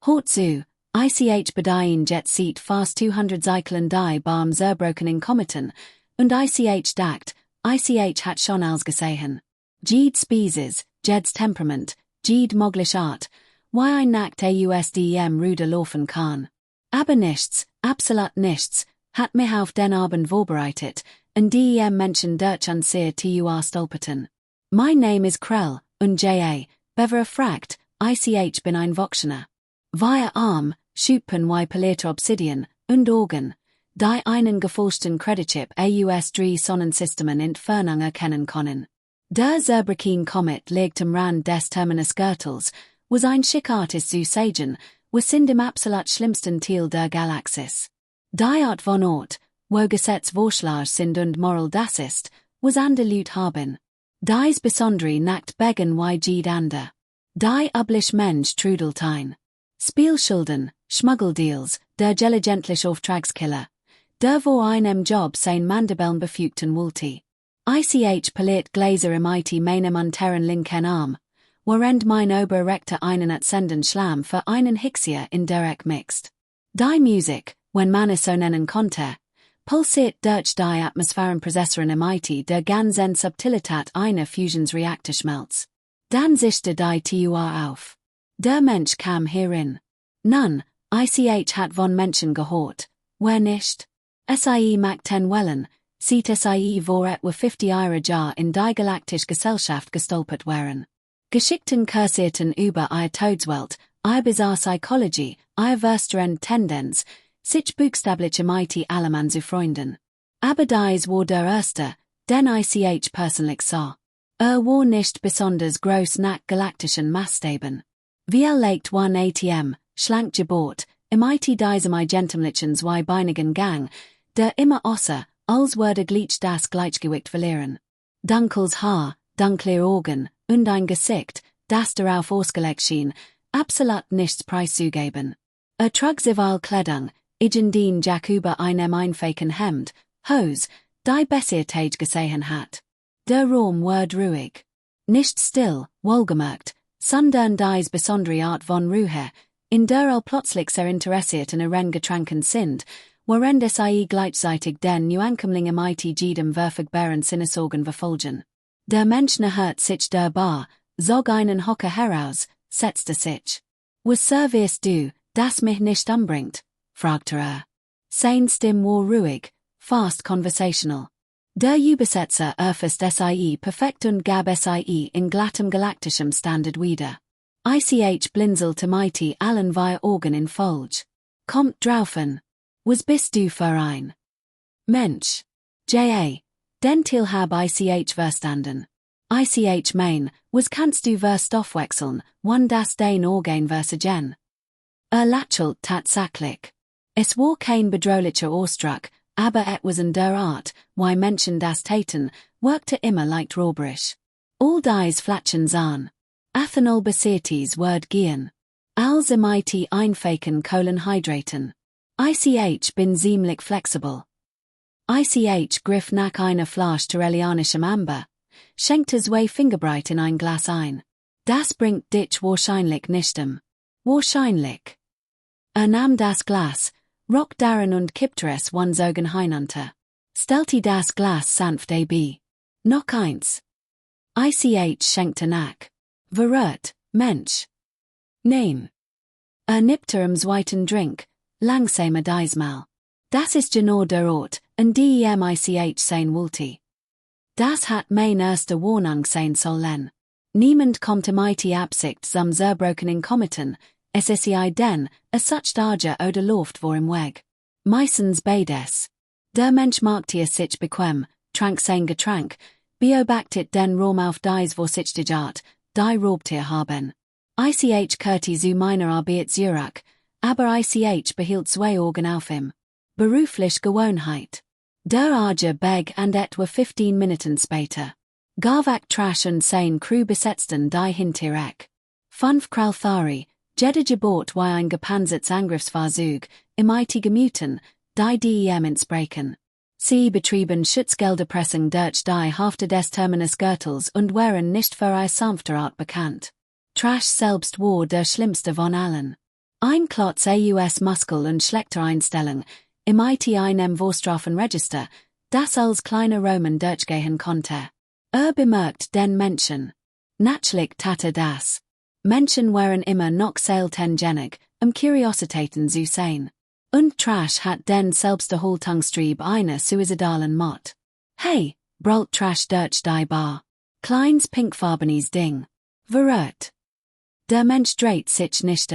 Hort zu, ich bedien jet seat fast 200 Zeichlen die Barm zerbroken Kometen, und ich dacht, ich hat schon ausgesehen. Jed Speeses, Jed's Temperament, Jed Moglish Art, why ein nackt ausdem Ruder laufen kann. Aber nichts, absolut nichts, hat mich auf den Abend vorbereitet, und dem Menschen durch an sehr stolperten. My name is Krell, und bever fragt, ich bin ein Voxener. Via Arm, Schuppen y Politer Obsidian, und Organ, die einen geforschten Creditchip aus3 Sonnensystemen Entfernung erkennen können. Der Zerbrachine Comet liegt am Rand des Terminus Gürtels, was ein Schickartis zu sagen, was sind im absolut schlimmsten Teil der Galaxis. Die Art von Ort, wo Gesetzvorschlag sind und Moral das ist, was anderlut haben. Dies besondere nackt begen y Jed ander. Die üblich Mensch trudeltein. Spielschulden, Schmuggeldeals, der gelegentlich Auftragskiller. Der wo einem Job sein Mandibeln befugten Wulti. Ich palet Glaser im meinem unteren linken Arm. Warend mein Oberrektor einen atsenden Schlamm für einen Hixier in Derek mixt. Die Musik, wenn man es so nennen konnte, pulsiert durch die Atmosphärenprozessoren im der ganzen Subtilität einer Fusionsreaktor schmelz. Dann sichte die TUR auf. Der Mensch kam hierin. Nun, ich hat von Menschen gehört, wer nicht? SIE mag ten Wellen, sieht SIE vor etwa 50 Jahre Jahr in die galaktische Gesellschaft gestolpert wären. Geschickten kursierten über ihr Todeswelt, ihr bizarre Psychology, ihr versteren Tendenz, sich buchstabliche MIT allemann zu Freunden. Aber dies war der erste, den ich persönlich sah. War nicht besonders groß nach galaktischen Maßstäben. Wie legt one ATM, schlank gebot, im diesem gentemlichen zweibeinigen Gang, der immer außer, als würde Glitch das Gleichgewicht verlieren. Dunkles Haar, dunkle Augen, und ein Gesicht, das darauf ausgelegt schien, absolut nichts preiszugeben. Trug civil Kleidung, igendien Jack über einem einfachen Hemd, Hose, die Bessiertage gesehen hat. Der Raum ward ruhig. Nicht still, wohlgemerkt, sondern dies besondere Art von Ruhe, in der plötzlich sehr interessiert in getranken sind, während gleichzeitig den Neuankömmling jedem verfügbaren Sinnesorgan verfolgen. Der Mensch hört sich der Bar, zog einen Hocker heraus, setzte sich. Was servierst du, das mich nicht umbringt? Fragte Seine Stimme war ruhig, fast conversational. Der Übersetzer erfasst SIE perfekt und gab SIE in glattem galaktischem Standard wieder. Ich blinzelte mighty allen via Organ in Folge. Kommt draufen. Was bist du für ein Mensch? Den Til hab ich verstanden. Ich mein, was kannst du verstoffwechseln, wann das dein Organ versagen? Lächelt tatsächlich. Es war kein bedrohlicher Ausdruck, aber etwas in der Art, why Menschen das taten, wirkte immer leicht robberisch. All dies flatschen an. Ethanol basiertes word gehen. Als MIT einfachen Kohlenhydraten. Ich bin ziemlich flexibel. Ich griff nach einer Flasche Tyrrellianischem Amber, schenkte zwei Fingerbreit in ein Glas ein. Das bringt dich wahrscheinlich nichtem. Wahrscheinlich. Nahm das Glas, rock darin und kippte es Augen hinunter. Stellte das Glas sanft ab. Noch eins. Ich schenkte nach. Verrückt, Mensch. Nein. Nippte im zweiten Drink, langsamer diesmal. Das ist genau der Ort, an dem ich sein wollte. Das hat mein erste Warnung sein sollen. Niemand kommt die Absicht zum zerbrochenen Kometen, es ist denn, such Dager oder Luft vor im Weg. Meistens beides. Der Mensch machte es sich bequem, trank sein Getränk, beobachtet den Raum auf dies wo sich die Art, die Raubtier haben. Ich kehrte zu meiner Arbeit zurück, aber ich behielt zwei Augen auf ihm. Beruflich Gewohnheit. Der Arge beg and etwa 15 Minuten später. Garvak Trash und sein Crew besetzten die Hinterek. 5 Kralthari, jede Gebot wie ein gepanzertes Angriffsfahrzeug, im gemüten, die dem ins Brechen. Sie betrieben Schutzgelderpressung durch die Hälfte des Terminus Gürtels und waren nicht für eine sanfte Art bekannt. Trash selbst war der schlimmste von allen. Ein Klotz aus Muskel und schlechter Einstellung, im IT einem Vorstrafen Register, das als kleiner Roman durchgehen konnte. Bemerkt den Menschen. Natürlich tatte das. Menschen waren immer noch selbstständig, Curiositäten zu sehen. Und Trash hat den Selbsterhaltungstrieb einer suizidalen Mott. Hey, brüllt Trash durch die Bar. Kleines pinkfarbenes Ding. Verrückt. Der Mensch dreht sich nicht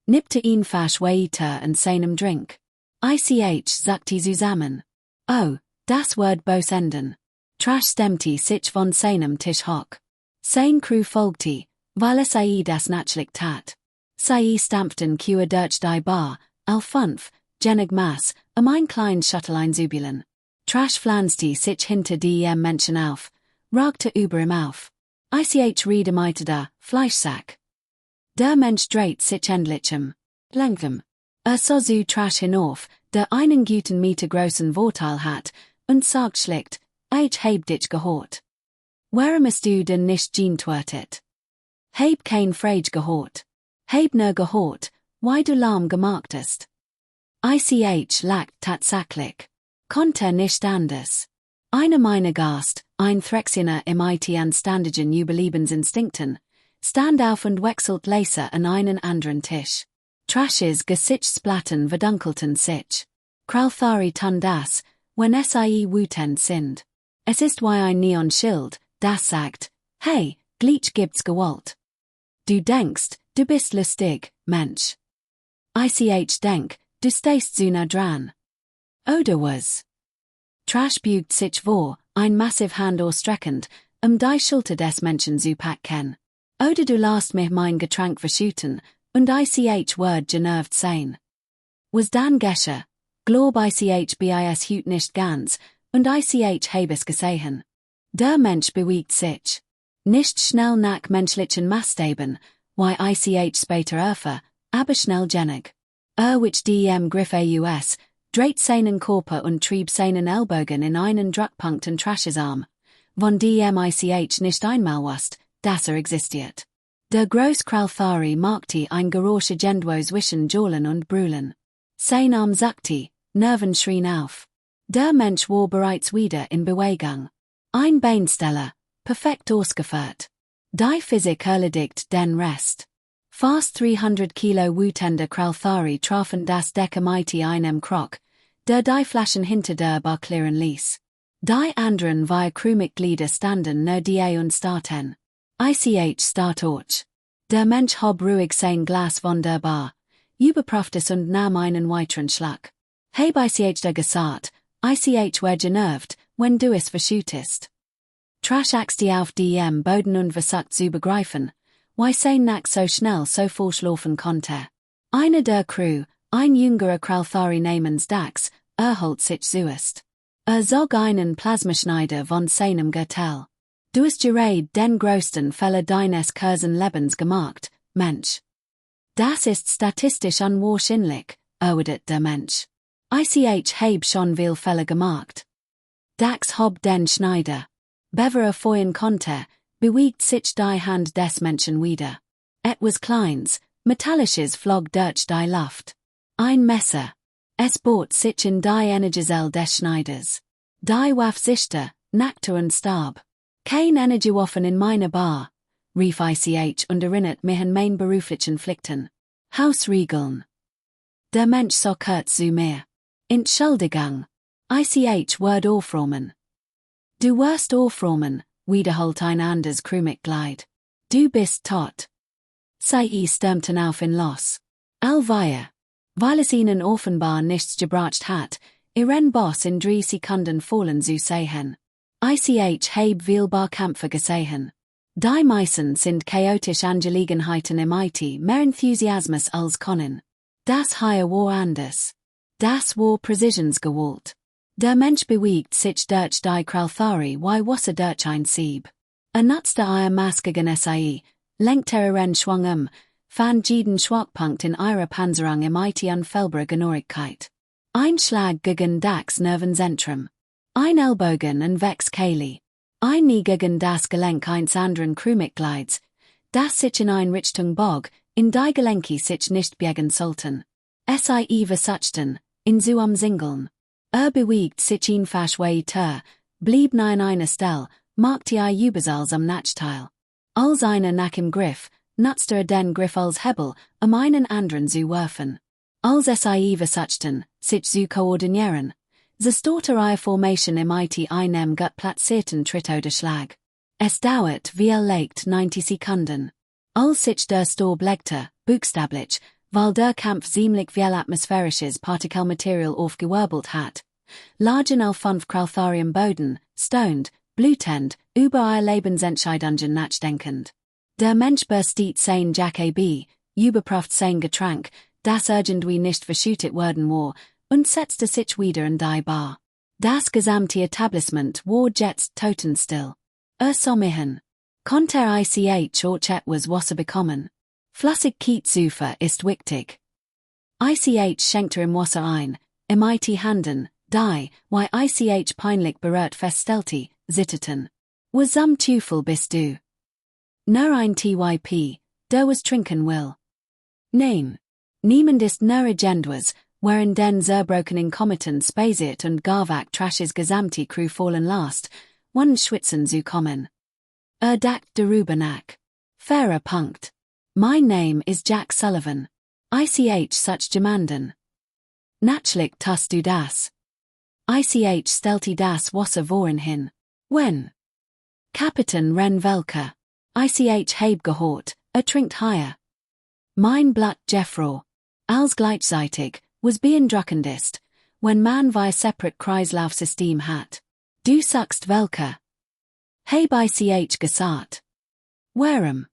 Nippte ihn fast weiter und seinem Drink. Sagte zusammen. Oh, das Wort enden. Trash stemmte sich von seinem Tisch hoch. Sein Crew folgte, weil das natürlich tat. Stampften Quer durch die Bar, al 5, Genig Mass, ein kleines Schuttlein zubülen. Trash pflanzte sich hinter die Menschen auf, ragte über ihm auf. Redemeite Fleischsack. Der Mensch dreht sich endlichem. Langsam. So zu Trash hinauf, der einen guten Meter großen Vorteil hat, und sagt schlicht, ich hab dich gehört. Warum hast du denn nicht geantwortet? Hab kein Frage gehört. Hab nur gehört, weil du lahm gemacht hast. Lagt tatsächlich. Konnte nicht anders. Eine meiner Gast, ein Threxiner im IT an standardigen Überlebensinstinkten, stand auf und wechselt leise an einen anderen Tisch. Trashes Gesichtsplatten verdunkelten sich. Kralthari tun das, wenn wütend sind. Es ist wie ein Neonschild, das sagt, hey, gleich gibt's Gewalt. Du denkst, du bist lustig, Mensch. Denk, du stehst zu nah dran. Oder was? Trash bügt sich vor, ein massiv Hand ausstreckend, die Schulter des Menschen zu packen. Oder du lasst mich mein Getränk verschütten, und word genervt sein. Was dann gesche, glaub bis hüt nicht ganz, und hab es gesehen. Der Mensch bewegt sich. Nicht schnell nach menschlichen Maßstäben, wie später erfa, aber schnell genig. Which Griff aus, dreht seinen Körper und trieb seinen Ellbogen in einen Druckpunkt und Trashes Arm. Von nicht einmal wusst, dass existiert. Der Großkralthari machte ein Geräusche Gendwo zwischen Johlen und Brüllen. Sein Arm sagte, Nerven schrien auf. Der Mensch war bereits wieder in Bewegung. Ein Beinsteller, perfekt ausgeführt. Die Physik erledigt den Rest. Fast 300 Kilo wütende Kralthari trafen das Decke einem Krog, der die Flaschen hinter der Bar clearen ließ. Die anderen vier Crewmitglieder standen nur die und starten. Start auch. Der Mensch hob ruhig sein Glas von der Bar, überprüfte es und nahm einen weiteren Schlag. Hab der gesagt, war genervt, wenn du es verschüttest. Trash axte auf Boden und versucht zu begreifen, why sein Nack so schnell so fortlaufen konnte. Einer der Crew, ein jüngerer Kralthari namens Dax, erholt sich zuerst. Zog einen Plasmaschneider von seinem Gürtel. Du hast gerade den größten Fehler deines Lebens gemacht, Mensch. Das ist statistisch unwahrscheinlich, erwidert der Mensch. Hab schon viel Fehler gemacht. Dax hob den Schneider. Bever erfreuen konnte, bewegt sich die Hand des Menschen wieder. Etwas Kleines, Metallisches flog durch die Luft. Ein Messer. Es bohrt sich in die Energiesel des Schneiders. Die warf sichter, nackte und starb. Kein Energiewaffen in meiner Bar, rief und erinnert mich an mein beruflichen Pflichten. Hausregeln. Der Mensch so kurz zu mir. Entschuldigung. Word aufräumen. Du wirst aufräumen, wiederholt ein anderes Crewmitglied. Du bist tot. Stürmten auf ihn los. Allweil. Weil es ihnen offenbar nichts gebracht hat, ihren Boss in 3 Sekunden fallen zu sehen. Hab vielbar Kämpfe gesehen. Die meisten sind chaotische Angelegenheiten im IT mehr Enthusiasmus als können. Das hier war anders. Das war Präzisionsgewalt. Der Mensch bewegt sich durch die Kralthari wie Wasser durch ein Sieb. Nutzte maskigen lenkt ihren Schwung fand jeden Schwachpunkt in ihrer Panzerung im IT unfehlbare Genauigkeit. Ein Schlag gegen das Nervenzentrum. Ein Ellbogen und Vex Kaylee. Ein Knie gegen das Gelenk eines anderen Crewmitglieds, das sich in ein Richtung bog, in die Gelenki sich nicht biegen sollten. Sie versuchten, in Zingeln. Bewegt sich einfach weiter, blieb nie an einer Stelle, machte überall am Nachteil. Als einer nach im Griff, nutzte den Griff als Hebel, einen anderen zu werfen. Als sie versuchten, sich zu koordinieren, sie stolte ihre Formation im einem gut platzierten Tritt oder Schlag. Es dauert wie legt 90 Sekunden. Als sich der Sturm legte, buchstäblich, weil der Kampf ziemlich viel atmosphärisches Partikelmaterial aufgewirbelt hat. Lagen auf 5 Kraltharium Boden, stoned, blutend, über ihr Lebensentscheidungen nachdenkend. Der Mensch besteht sein Jacobi, überprüft sein Getränk, das irgendwie nicht verschüttet werden war, und setzte sich wieder in die Bar. Das gesamte Etablissement war jetzt totenstill. Sommerhin. Konnte ich auch etwas Wasser bekommen? Flüssig Kietsufer ist wichtig. Ich schenkte im Wasser ein, im Handen, die, ich peinlich berührt feststellte, zitterten. Was zum Teufel bist du? Nur ein Typ, der was trinken will. Nein. Niemand ist nur agendas, während den zerbrochenen Kometen spacet und Garvac trashes gesamte Crew fallen last, one schwitzen zu kommen. Dacht darüber nach. Fairer Punkt. My name is Jack Sullivan. Ich such jemanden. Natürlich tust du das. Ich stellte das Wasser vorin hin. When? Kapitän Ren Velker. Ich heb gehort, trinkt higher. Mein Blatt Jeffro. Als gleichzeitig, was beeindruckendest, when man via separate Kreislaufsystem hat. Du suchst Velker. Heb ich gesagt. Warum?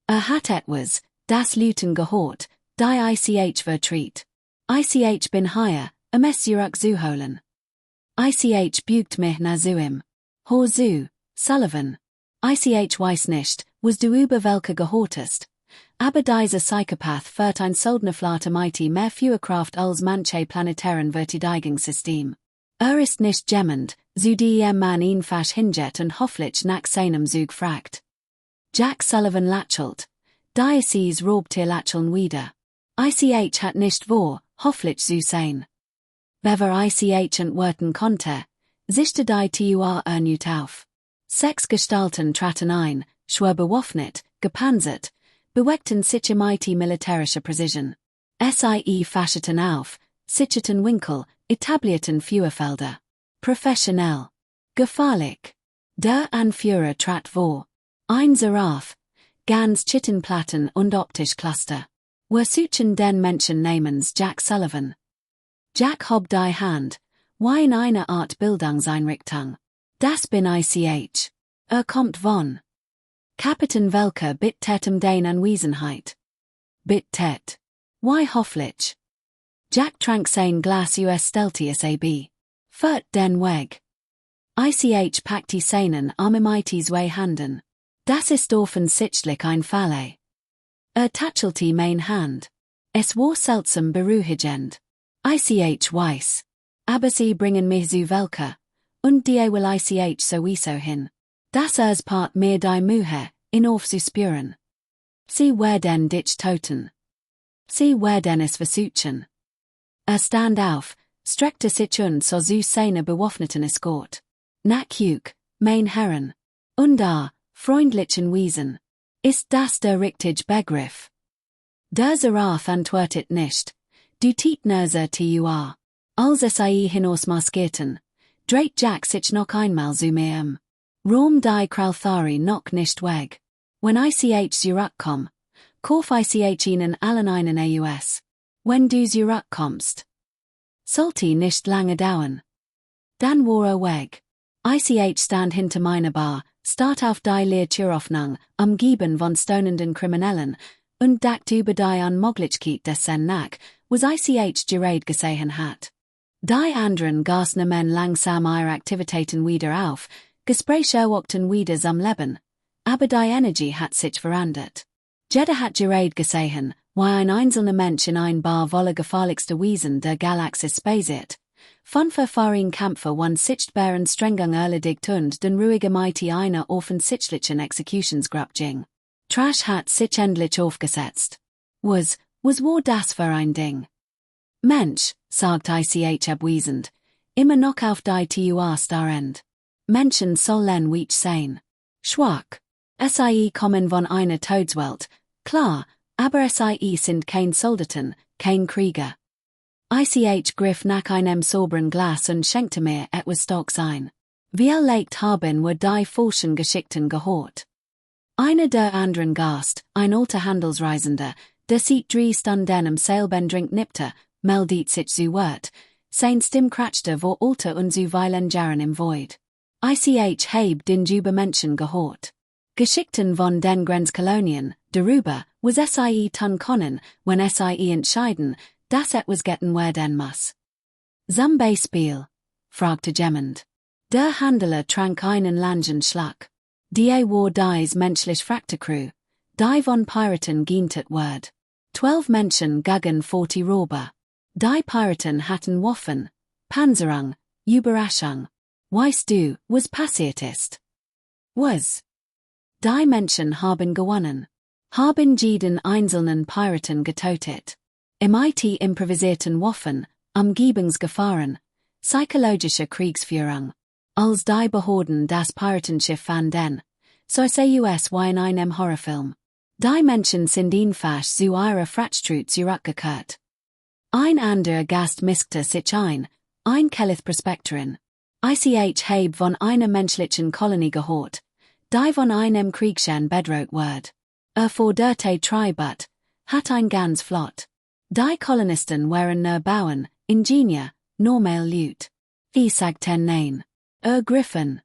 Hat etwas, das Luten gehort, die ich vertritt. Ich bin higher, zurück zu holen. Ich bugt mich nach zuim. Hor zu, Sullivan. Ich weiß nicht, was du über Velker gehortest. Aber dieser Psychopath führt ein Soldnerflate mighty mehr Führerkraft als manche planetaren Verteidigungssystem. Ist nicht jemand, zu dem man ihn fasch hinjet und hoffentlich nach seinem Zug fragt. Jack Sullivan lächelt. Diocese robt ihr Lächeln wieder. Ich hat nicht vor, hoffentlich zu sein. Bever ich entwerten konnte, sichte die Tua ernüt auf. 6 Gestalten traten ein, schwer bewaffnet, gepanzert, beweckten sich mighty militärische Precision. Fascherten auf, sicherten Winkel, etablierten Führerfelder. Professionell. Gefahrlich. Der Anführer trat vor. Ein Seraph. Ganz Chittenplatten und optisch Cluster. Suchen den Menschen namens Jack Sullivan. Jack hob die Hand, in einer Art Bildungseinrichtung. Das bin ich. Kommt von. Kapitän Velker bittet den Anwesenheit. Bittet. Hofflich. Jack trank sein Glas stellte ab. Furt den Weg. Ich packte seinen Armimites zwei Handen. Das ist offensichtlich ein Falle. Tachelte mein Hand. Es war seltsam beruhigend. Ich weiß. Aber sie bringen mich zu Velker. Und die will ich sowieso hin. Das part mir die Mühe, in aufzuspüren. Sie werden dich toten. Sie werden es versuchen. Stand auf, streckte sich so zu seiner bewaffneten Escort. Nach mein Herren. Und freundlichen Wiesen. Ist das der richtige Begriff? Der Seraph antwortet nicht. Du Tietnerser tu. Als es hinaus maskierten, dreht Jack sich noch einmal zu mir. Rom die Kralthari noch nicht weg. Wenn ich zurückkomm, kauf ich ihnen allen einen AUS. Wenn du zurückkommst. Sollte nicht lange dauern. Dann war weg. Ich stand hinter meiner Bar, start auf die Leertüraufnahme, umgeben von stonenden Kriminellen, und dacht über die Unmöglichkeit des Sennack, was ich gerät gesehen hat. Die anderen gaßen men langsam ihre Aktivitäten wieder auf, Gespräche wogten wieder am Leben, aber die Energie hat sich verändert. Jeder hat gerät gesehen, ein einzelner Mensch in ein Bar wolle gefährlichste Wesen der Galaxis spacet. Von verfahren Kämpfer one sichtbaren Strengung erledigt und den ruhige mighty einer offensichtlichen Executionsgruppe ging. Trash hat sich endlich aufgesetzt. Was war das für ein Ding? Mensch, sagt ich abwesend, immer noch auf die Tour starrend. Menschen sollen weich sein. Schwach. Sie kommen von einer Todswelt, klar, aber sie sind kein Soldaten, kein Krieger. Ich griff nach einem sauberen Glas und schenkte mir etwas Stocks ein. Wir legt haben wir die falschen Geschichten gehört. Einer der anderen Gast, ein alter Handelsreisender, der seit 3 Stunden am Seilbahndrink nippte, meldet sich zu Wort, sein Stimm kratschte vor alter und zuweilen Jarren im Void. Ich heb den über Menschen gehört. Geschichten von den Grenzkolonien, darüber, was sie tun können, wenn sie entscheiden, dass etwas getan werden muss. Zum Beispiel? Fragte jemand. Der Handler trank einen langen Schluck. Die war dies menschlich fragte Crew. Die von Piraten gientet Word. 12 Menschen gegen 40 Räuber. Die Piraten hatten Waffen. Panzerung, Überraschung. Weißt du, was passiert ist? Was? Die Menschen haben gewonnen. Haben jeden einzelnen Piraten getötet. Mit improvisierten Waffen, Umgebungsgefahren, psychologische Kriegsführung. Als die Behörden das Piratenschiff fanden, so sei es wie in einem Horrorfilm. Die Menschen sind einfach zu ihrer Frachtstrut zurückgekehrt. Ein anderer Gast miskte sich ein Kelith-Prospektorin. Ich heb von einer menschlichen Kolonie gehört, die von einem Kriegschen bedroht wird. Forderte Tribut, hat ein ganz flott. Die Kolonisten waren nur Bauern, Ingenieur, normal Leute. Ich sagten nein. Griffin.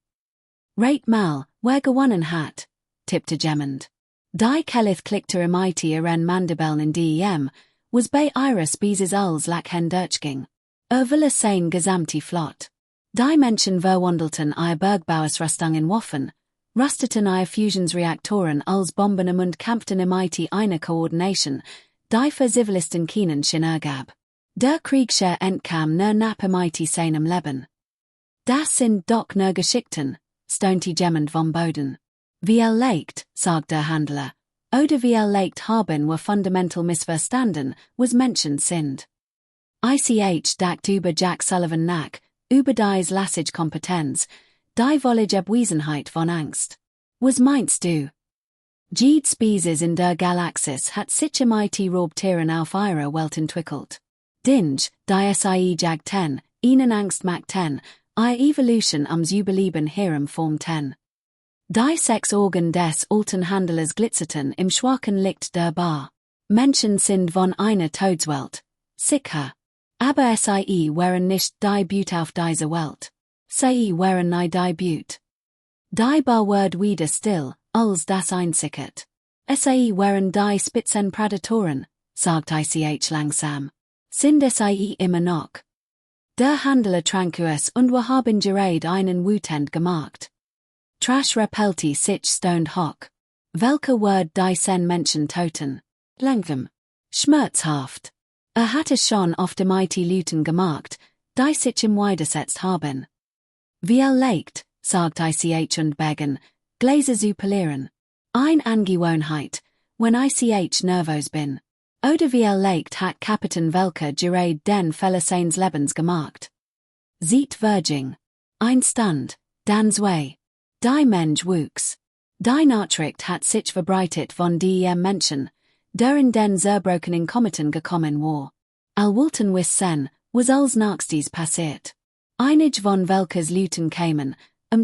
Rate mal, wer gewonnen hat, tippte jemand. Die Kelith klickte mit ihren Mandibeln in dem, was bei ihrer Spezies als Lachen durchging. Will sein gesamte Flott. Die Menschen verwandelten ihr Bergbauausrüstung Waffen, rüsteten ihr Fusionsreaktoren als Bomben und kämpften mit einer Koordination, die für Zivilisten keinen Sinn ergab. Der Kriegsche entkam nur nach mit seinem Leben. Das sind doch nur Geschichten, stöhnte jemand vom Boden. Wie legt, sagt der Handler, oder wie legt haben wir fundamental missverstanden, was Menschen sind. Ich dacht über Jack Sullivan nach, über dies Lassage Kompetenz, die Vollige Abwesenheit von Angst. Was meinst du? Jede Spezies in der Galaxis hat sich mit Raubtieren auf ihrer Welt entwickelt. Dinge, die jagten, ihnen Angst machten, Evolution ums Überleben herem formten. Die 6 Augen des alten Handlers glitzerten im schwachen Licht der Bar. Menschen sind von einer Todswelt. Sicher. Aber sie waren nicht die Beaut auf dieser Welt. Sie waren nie die Beaut. Die Bar wird wieder still, als das einsickert. Sie waren die Spitzenprädatoren, sagt ich langsam. Sind sie immer noch? Der Handler trank es und wir haben gerade einen wütend gemacht. Trash repellte sich stoned hock. Welcher Word die Menschen toten? Langsam. Schmerzhaft. Hatte schon oft mit Lüten gemacht, die sich im widersetzt haben. Wie legt, sagt ich und Begen, Gläser zu polieren. Ein Angewohnheit, wenn ich nervös bin. Oder wie legt hat Kapitän welcher gerade den Fälle seines Lebens gemacht. Sieht Verging. Ein Stand, dann zwei. Die Mensch wuchs. Die Nachricht hat sich verbreitet von die Menschen, der in den zerbrochenen Kometen gekommen war. Wollten wissen, was als nächstes passiert. Einig von welches Lüten kämen,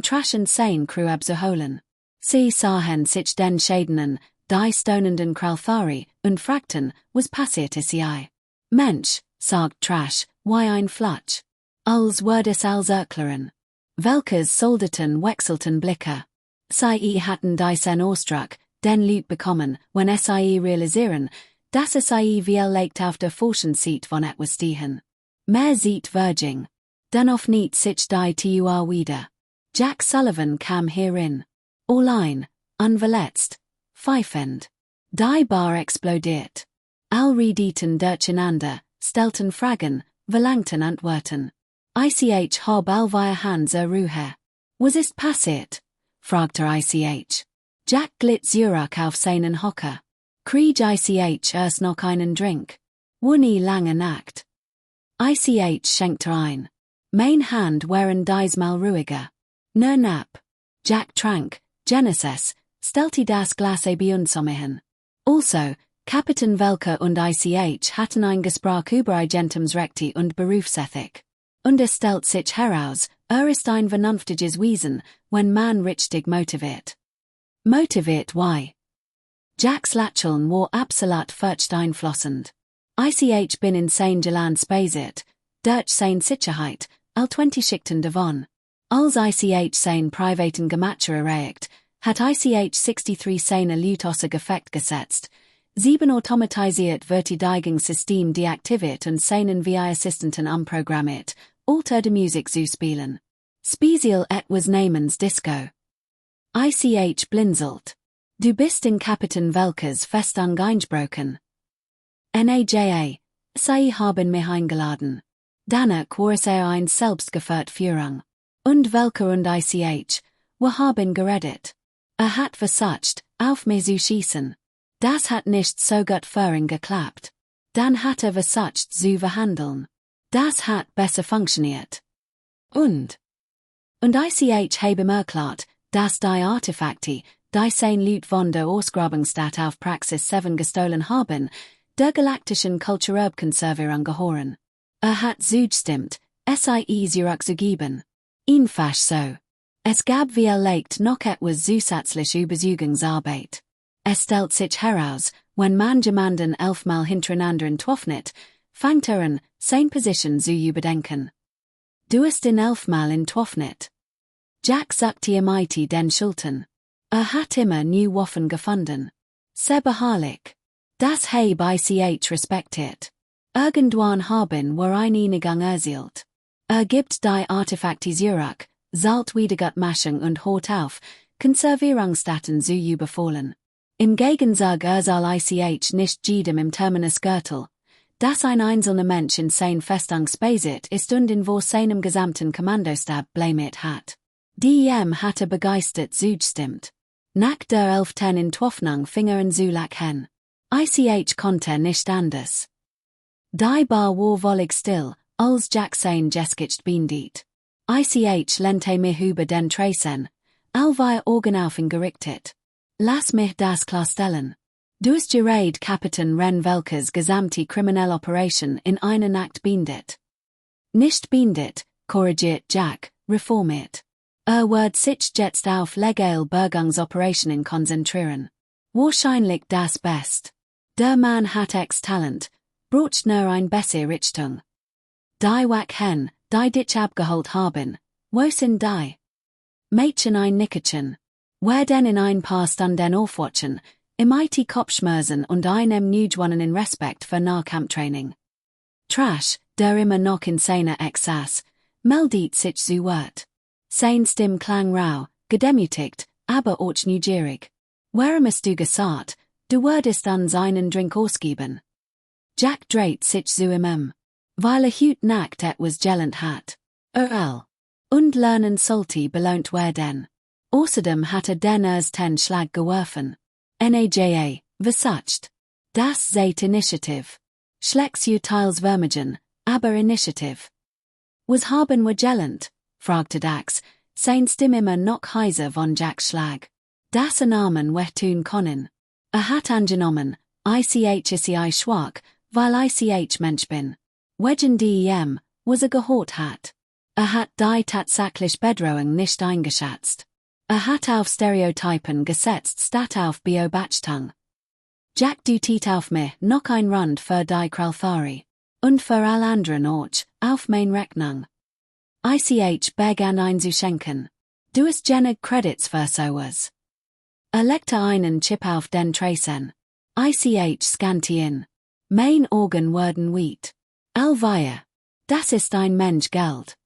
Trash und sein Crew abzuholen. Sie sahen sich den Schädenen, die stonenden Kralthari, und fragten, was passierte sie? Mensch, sagt Trash, wie ein Flatsch. Als würde es als erklären. Welches Soldaten wechselten Blicke. Sie hatten diesen Ausdruck, den Lüt bekommen, wenn sie realisieren, dass sie wie legt auf der falschen Seite von etwas stehen. Mehr sieht Verging. Dennoch nicht sich die Tour wieder. Jack Sullivan kam hierin. Allein, unverletzt, pfeifend. Die Bar explodiert. Redeten durcheinander, stellten Fragen, verlangten Antworten. Ich hab all wir Hands Ruhe. Was ist passiert? Fragte ich. Jack glitz Zurach auf seinen Hocker. Krieg ich noch einen Drink. Wunni lange Nacht. Ich schenkte ein. Mein Hand wären diesmal ruhiger. Ne Nap. Jack trank, Genesis, stellte das Glas beunsommehen. Also, Kapitän Welke und ich hatten ein Gespräch über Eigentumsrechte und Berufsethik. Und es stellt sich heraus, ist ein vernünftiges Wesen, wenn man richtig motiviert. Motiviert why? Jacks Lacheln war absolut furcht einflossend. Ich bin in sein Geland spacet, durch sein Sicherheit, all 20 Schichten davon. Als ich sein privaten Gemacher erreicht, hat ich 63 seine Leute außer Gefecht gesetzt, 7 automatisiert Verteidigungssystem deaktiviert und seinen VI-Assistenten umprogrammiert, alter de Musik zu spielen. Spezial etwas namens Disco. Ich blinzelt. Du bist in Kapitän Welkes Festung eingebrochen. Naja, sie haben mich eingeladen. Danach war es ein selbstgeführt Führung. Und Welke und ich, wir haben geredet. Hat versucht, auf mich zu schießen. Das hat nicht so gut vorhin geklappt. Dann hat versucht zu verhandeln. Das hat besser funktioniert. Und ich habe erklärt, dass die Artefakte, die sein Loot von der Ausgrabungsstadt auf Praxis 7 gestohlen haben, der galaktischen Kulturerbkonservierung gehören. Hat zugestimmt, SIE zurückzugeben. Einfach so. Es gab wie erlegt noch etwas zusätzliche Überzeugungsarbeit. Es stellt sich heraus, wenn man jemanden 11-mal hintereinander entwaffnet, fängt an, seine Position zu überdenken. Du hast ihn 11-mal entwaffnet. Jack suchte ihm den Schultern. Hat immer new Waffen gefunden. Sehr beharrlich. Das habe ich respektiert. Irgendwann haben wir Einigung erzielt. Gibt die Artefakte zurück, zahlt Wiedergutmachung und hört auf, Konservierungsstätten zu überfallen. Im Gegenzug soll ich nicht jedem im Terminus Gürtel. Dass ein einzelner Mensch in sein Festung spacet ist und in wo seinem gesamten Kommandostab blamet hat. Diesem hatte begeistert zugestimmt. Nach der 11. Entwaffnung fingern Zulak hen. Ich konnte nicht anders. Die Bar war wollig still, als Jack sein Jeskicht bindet. Ich lente mich über den Tresen, allweil Augen auf ihn gerichtet. Lass mich das klarstellen. Du hast geredet Kapitän Ren Welkes gesamte kriminelle Operation in einer Nacht bindet. Nicht bindet, korrigiert Jack, reformiert. Wird sich jetzt auf legale Bergungsoperationen konzentrieren. Wahrscheinlich das Best. Der Mann hat Talent, braucht nur ein bessere Richtung. Die Wack hen, die dich abgeholt haben, wo sind die? Mädchen ein Nickerchen. Werden in ein paar Stunden aufwatchen, im IT Kopfschmerzen und einem nügewonnenen Respekt für Nahkampftraining. Trash, der immer noch in seiner Exas, meldet sich zu Wort. Sein Stimm klang rau, gedemütigt, aber auch neugierig. Warum hast du gesagt, du würdest an seinen Drink ausgeben? Jack dreht sich zu ihm, weil Hut Nacht etwas gelend hat. Und lernen sollte belohnt werden. Außerdem hatte den ersten Schlag geworfen. Naja, versucht. Das seid Initiative. Schlecks teils vermigen, aber Initiative. Was haben wir gelend? Fragte Dax, sein Stimm immer noch heiser von Jacks Schlag. Das Namen wir tun können. Hat angenommen, ich ist schwach, weil ich Mensch bin. Wegen dem, was gehört hat. Hat die tatsächlich Bedrohung nicht eingeschätzt. Hat auf Stereotypen gesetzt statt auf Beobachtung. Jack du tit auf mich noch ein Rund für die Kralthari. Und für all anderen auch, auf mein Rechnung. Ich begann einzuschenken. Du hast genug Credits für sowas. Legte einen Chip auf den Tresen. Ich scannte ihn. Mein Augen wurden weit. Allweil. Das ist ein Mensch Geld.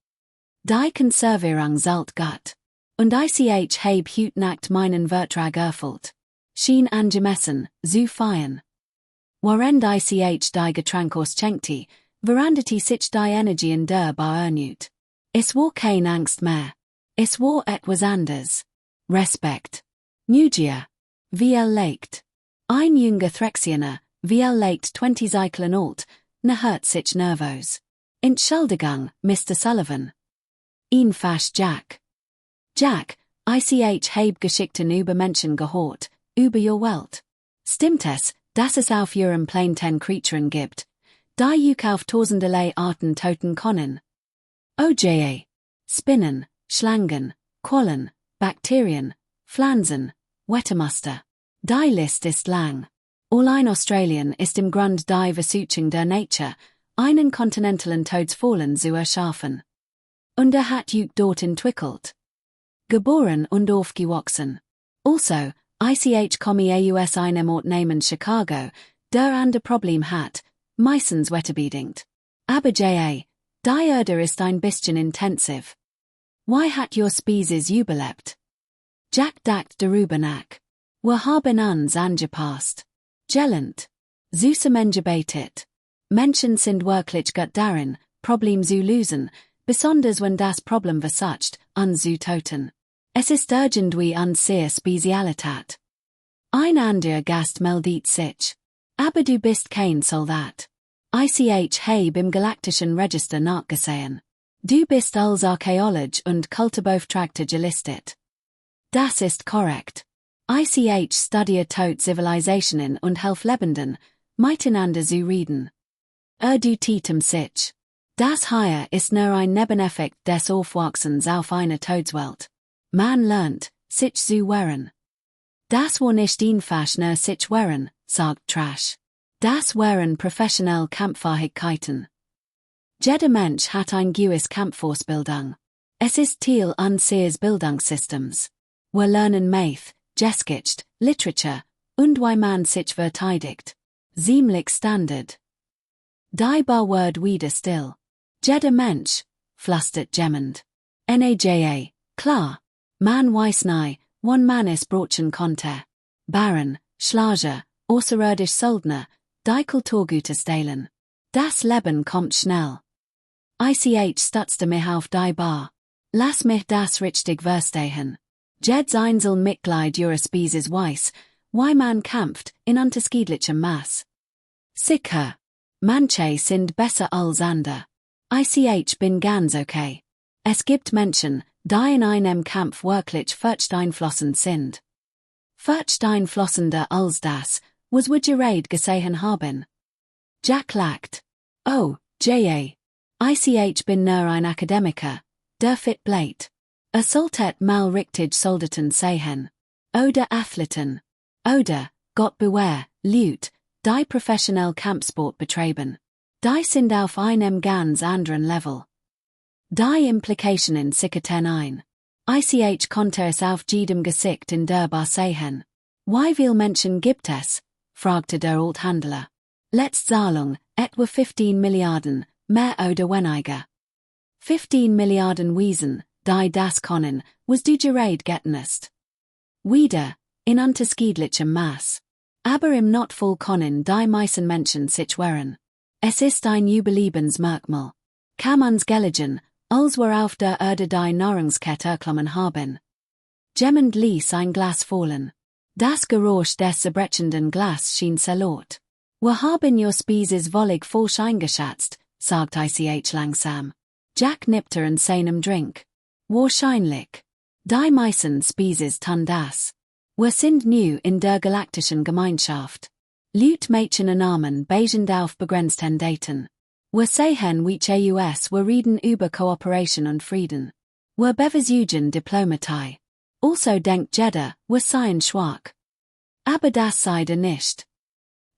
Die Konservierung zahlt gut. Und ich habe Hut Nacht meinen Vertrag erfüllt. Schien angemessen, zu fein. Während ich die Getränk ausschenkte, veranderte sich die Energie in der Bar erneuert. Es war keine Angst mehr. Es war etwas anderes. Respekt. Neugier, erstellt. Ein Threxiener, erstellt 20 Zeilen alt, hört sich nervös. Entschuldigung, Mr. Sullivan. Einfach Jack. Jack, ich habe Geschichten über Menschen gehört, über your Welt. Stimmt es, dass es auf Ihrem Planeten Kreaturen gibt, die auf tausenderlei Arten töten können? Oje. Spinnen, Schlangen, Quallen, Bakterien, Pflanzen, Wettermuster. Die List ist lang. Allein Australien ist im Grund die Versuchung der Nature, einen kontinentalen Todesfallen zu erschaffen. Und hat dort entwickelt. Geboren und aufgewachsen. Also, ich komme aus einem Ort namens Chicago, der ande Problem hat, meistens wetterbedingt. Aber die Erde ist ein bisschen intensiv. Why hat your Species überlebt? Jack dacht darüber nach. Wir haben uns angepasst. Gelend. Süße Menschen betet. Menschen sind wirklich gut darin, Problem zu lösen, besonders wenn das Problem versucht, uns zu töten. Es ist irgendwie unsere Spezialität. Ein anderer Gast meldet sich. Aber du bist kein Soldat. Ich habe im Galaktischen Register nachgesehen. Du bist als Archäolog und Kulturbeauftragter gelistet. Das ist korrekt. Ich studiere tot Zivilisationen und helf Lebenden, miteinander zu reden. Du tietem sich. Das hier ist nur ein Nebeneffekt des Aufwachsens auf einer Todeswelt. Man lernt, sich zu wehren. Das war nicht einfach nur sich wehren, sagt Trash. Das waren professionelle Kampffähigkeiten. Jeder Mensch hat ein gewisses Kampfausbildung. Es ist Teil unseres Bildungssystems. Wir lernen Math, Geschichte, Literatur, und wie man sich verteidigt. Ziemlich Standard. Die Wort wieder still. Jeder Mensch, flüstert jemand. Naja, klar. Man weiß nie, wann man es brauchen konnte. Baren, Schlager, außerirdisch Söldner, die Kulturgüter stehlen. Das Leben kommt schnell. Ich stutzte mich auf die Bar. Lass mich das richtig verstehen. Jedes Einzelmitglied ihrer Species weiß, wie man kämpft, in unterschiedlichem Maß. Sicher. Manche sind besser als andere. Ich bin ganz okay. Es gibt Menschen, die in einem Kampf wirklich einflossend sind. Einflossender als das, was wir gerade gesehen haben. Jack lacht. Oh, ich bin nur ein Akademiker, der fit bleibt. Solltet mal richtig Soldaten sehen. Oder Athleten. Oder, Gott bewahre, Leute, die professionell Kampfsport betreiben. Die sind auf einem ganz anderen Level. Die Implikationen sickern ein. Ich konnte es auf jedem Gesicht in der Bar sehen. Wie viele Menschen gibt es? Fragte der Althandler. Letztzahlung, etwa 15 Milliarden, mehr oder weniger. 15 Milliarden Wesen, die das können, was du gerade gettenest. Wieder, in unterschiedlichem Maß. Aber im Notfall können die meisten Menschen sich wehren. Es ist ein Überlebensmerkmal. Kann man's gelegen, als wir auf der Erde die Nahrungskette erklommen haben. Jemand ließ ein Glas fallen. Das Geräusch des zerbrechenden Glas schien sehr laut. Wir haben your Species völlig falsch eingeschätzt, sagt ich langsam. Jack nippte an seinem Drink. Wahrscheinlich. Die meisten Species tun das. Wir sind new in der galaktischen Gemeinschaft. Leute Mädchen und Namen basierend auf begrenzten Daten. Wir sehen us wir reden über Kooperation und Frieden. Wir beversuchen Diplomatie. Also denkt jeder, wir seien schwach. Aber das sei nicht.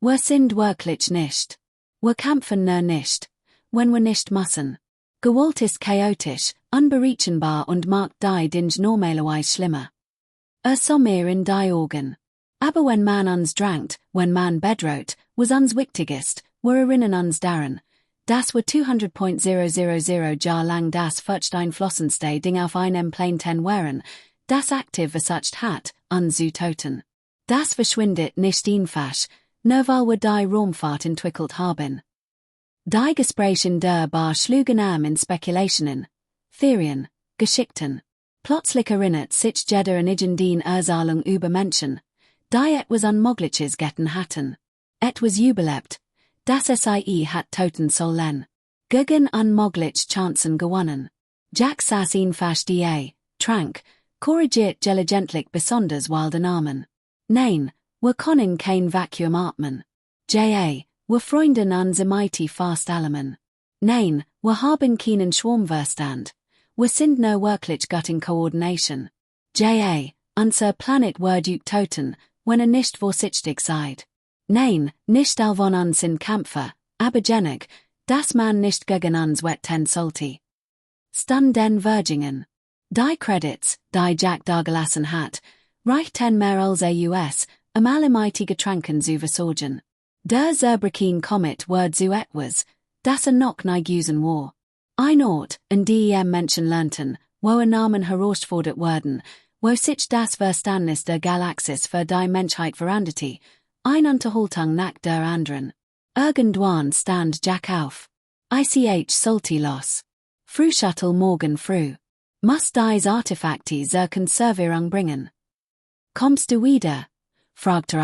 Wir sind wirklich nicht. Wir kämpfen nur nicht, wenn wir nicht müssen. Gewalt ist chaotisch, unberechenbar und macht die Dinge normalerweise schlimmer. So mehr in die Augen. Aber wenn man uns drankt, wenn man bedroht, was uns wichtigst, wir erinnern uns daran, dass wir 200.000 Jahr lang das einflossendste Ding auf einem Planeten waren, das aktiv versucht hat, uns zu töten. Das verschwindet nicht einfach, nur weil wir die Raumfahrt entwickelt haben. Die Gespräche in der Bar schlugen in Spekulationen, Theorien, Geschichten. Plötzlich erinnert sich jeder an den Erzählung über Menschen, Die etwas unmögliches getan hatten. Etwas überlebt, das sie hat toten sollen. Gegen unmöglich Chancen gewonnen. Jack saß einfach die, trank, korrigiert gelegentlich besonders wilde Namen. Nein, wir können kein Vakuum atmen. Wir Freunden an the mighty fast allemen. Nein, wir haben keinen Schwarmverstand. Wir sind no wirklich gut in Koordination. Unser Planet wird toten, wenn nicht vorsichtig seid. Nein, nicht von uns in Kämpfe, aber genig, dass man nicht gegen uns wetten sollte. Stun den Virgingen. Die Credits, die Jack dargelassen hat, reichten mehr als US, alle mighty Getranken zu versorgen. Der Zerbrechene Comet wird zu etwas, das noch nicht war. Ein Ort, an dem Menschen lernten, wo Namen herausgefordert werden, wo sich das Verständnis der Galaxis für die Menschheit veränderte, ein Unterhaltung nach der anderen. Irgendwann stand Jack auf. Sollte los. Frühshuttle morgen früh. Muss dies Artefakte zur Konservierung bringen. Kommst du wieder? Fragte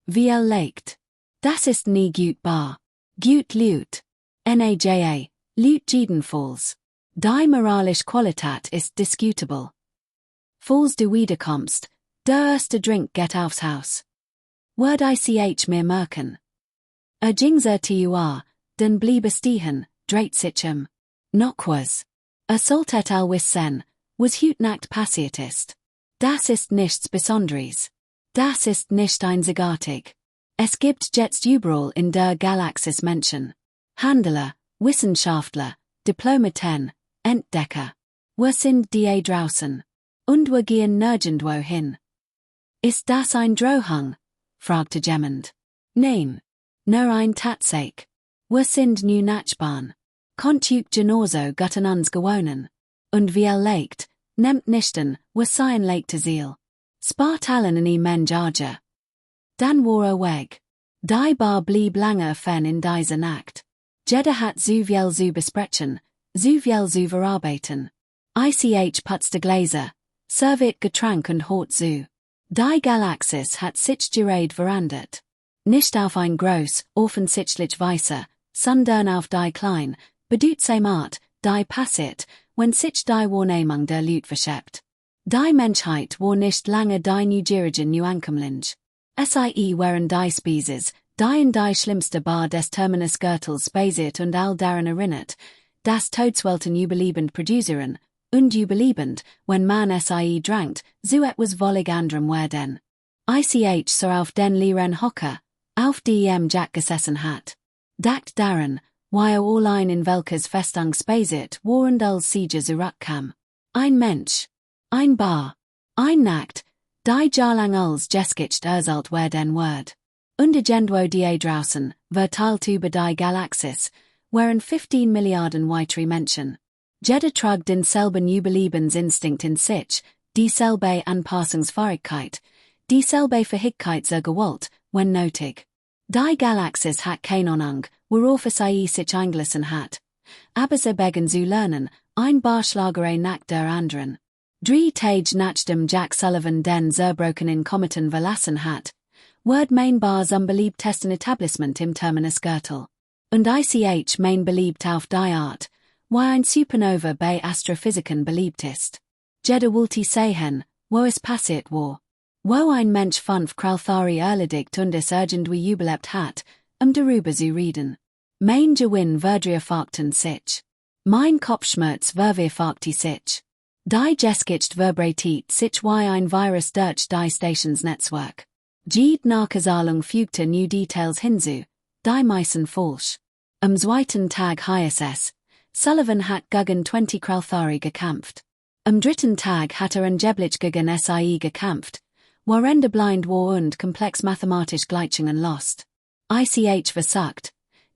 Wie erlegt. Das ist nie gut bar. Gut Lut. Naja, Lut jedenfalls. Die moralische Qualität ist diskutable. Falls du wiederkommst, der erste Drink geht aufs Haus. Word mir merken. Ging zur den bliebe stehen, dreht sichem. Nochwas. Solltet wissen, was nacht passiert ist. Das ist nichts Besonderes. Das ist nicht einzigartig. Es gibt jetzt überall in der Galaxis Menschen. Handler, Wissenschaftler, Diplomaten, Entdecker. Wir sind die draußen. Und wir gehen nirgendwo hin. Ist das ein Drohung? Fragte jemand. Nein. Nur ein Tatsache. Wir sind nu Nachbarn. Kontup genauso gut an uns gewohnen. Und wie erlegt, nehmt nichten, wir seien legte Ziel. Spart allen in Menjage. Dann war weg. Die Bar blieb lange fern in dieser Nacht. Jeder hat zu viel zu besprechen, zu viel zu verarbeiten. Putzte Gläser, serviert Getränk und hort zu. Die Galaxis hat sich gerade verändert. Nicht auf ein groß, offensichtlich Weise, sondern auf die klein, bedeutsame Art, die passiert, wenn sich die Wahrnehmung der Leute verschiebt. Die Menschheit war nicht lange die Neugierige Neuankömmling. Waren die Spezies, die in die schlimmste Bar des Terminus Gürtels basiert und all daran erinnert, das Todeswelten überlebend produzieren, und überlebend, wenn man drankt, so etwas wollig anderem werden. So auf den leeren Hocker, auf dem Jack gesessen hat. Dacht daran, weil allein in welches Festung basiert waren als Siege zurückkam. Ein Mensch. Ein Bar. Ein Nacht, die jahrlang als geskicht erzählt werden wird. Undergendwo die draußen, verteilt über die Galaxis, waren 15 Milliarden weitere Menschen. Jeder trug denselben Überlebensinstinkt in sich, dieselbe Anpassungsfähigkeit, dieselbe Fähigkeit zur Gewalt, wenn nötig. Die Galaxis hat keine Ahnung, worauf sich eingelassen hat. Aber sie begann zu lernen, ein Barschlagerei nach der anderen. 3 Tage nachdem Jack Sullivan den zerbrochenen Kometen verlassen hat, wird mein Bars unbeliebtesten Etablissement im Terminus Gürtel. Und mein beliebt auf die Art, wie ein Supernova bei Astrophysikern beliebt ist. Jeder wollte sehen, wo es passiert war. Wo ein Mensch 5 Kralthari erledigt und es irgendwie überlebt hat, darüber zu reden. Mein Gewinn verdreifachten sich. Mein Kopfschmerz vervierfachte sich. Die Geskicht verbreitet sich wie ein Virus durch die Stationsnetzwerk. Jede Nachzahlung fügte new Details hinzu, die meisten falsch. Am zweiten Tag hieß es, Sullivan hat gegen 20 Kralthari gekämpft. Am dritten Tag hat angeblich gegen gekämpft, worin der blind war und komplex mathematisch Gleichungen lost. Versagt,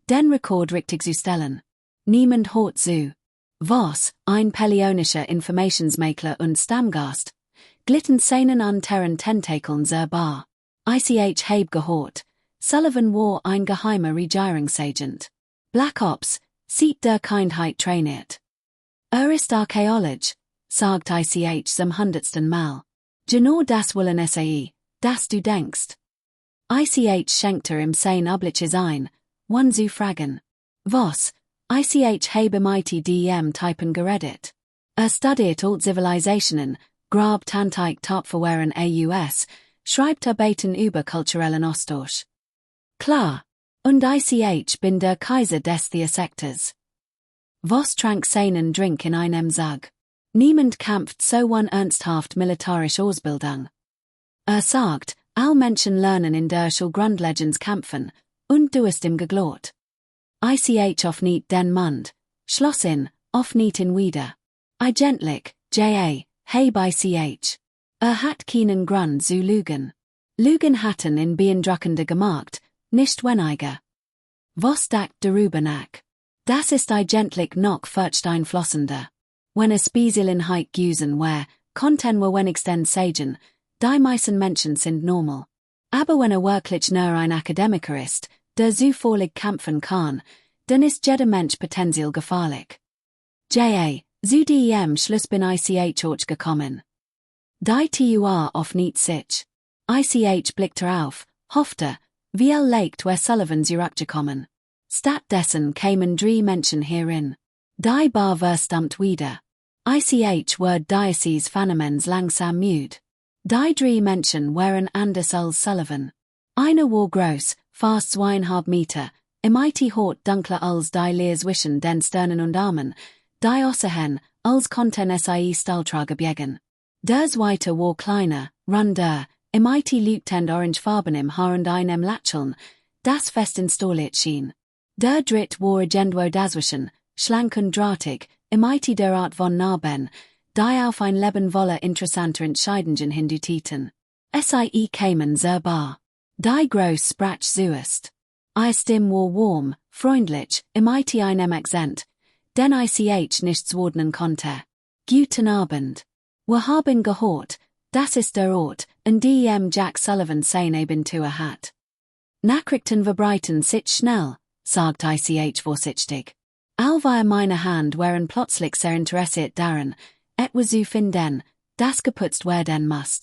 den Rekord richtig zu stellen. Niemand hört zu. Was, ein paleonischer Informationsmakler und Stammgast, glitten Szenen an Terran Tentakeln sehr bar. Heb gehört, Sullivan war ein geheimer Regierungsagent. Black Ops, sieht der Kindheit trainiert. Ist Archäolog, sagt zum 100. Mal. Genau das wollen sie, das du denkst. Ich schenkte im sein übliches ein, one zu fragen. Was, ich habe mighty Typen geredet. Studiert alt Zivilisationen, grab tanteik tapverwaren aus, schreibt beten über kulturellen Austausch. Klar, und ich bin der Kaiser des Theasektors. Was trank seinen Drink in einem Zug? Niemand kämpft so one ernsthaft militärisch Ausbildung. Sagt, all Menschen lernen in der Schul Grundlegens kämpfen, und du hast ihm geglaubt. Ich auf niet den Mund, schloss in, auf niet in wieder. Eigentlich, heb ich. Hat keinen Grund zu lügen. Lügen hatten in beeindruckende gemacht, nicht weniger. Was dacht darüber nach? Das ist eigentlich noch furchteinflossender. Wenn es Spieselenheit güsen wär, konten wir wenigstens sagen, die meisten Menschen sind normal. Aber wenn wirklich nur ein Akademiker ist, der so vorlig kämpfen kann, dann ist jeder Mensch potenziell gefährlich. Zu dem Schluss bin ich auch gekommen. Die Tur auf Nichts, ich blickte auf, hoffte, wie leicht wär Sullivan zurückgekommen. Stattdessen kämen 3 Menschen hierin. Die Bar verstumpft wieder. Ich word Diocese Phanomens langsam müde. Die 3 Menschen wären anders als Sullivan. Einer war groß, fast 2,5 Meter, mighty hort dunkler als die Leers wischen den Sternen und Armen, die Osserhen, als konnten Stahltrage gebjegen. Der zweite war kleiner, runder, mighty leuchtend orangefarben im Haar und einem Lächeln, das fest installiert schien. Der dritt war agendwo daswischen, schlank und drahtig, mighty der Art von Narben, die auf ein Leben voller interessanter Entscheidungen hindutieten. Kämen sehr bar. Die groß sprach zuerst. Stimme war warm, freundlich, mighty einem Akzent, den ich nichts worden konnte. Guten Abend. Wir haben gehört, das ist der Ort, an dem Jack Sullivan sein Abentur hat. Nachrichten verbreiten sich schnell, sagt ich vorsichtig. Allweil meine Hand wären plötzlich sehr interessiert daran, etwas zu finden, das geputzt werden muss.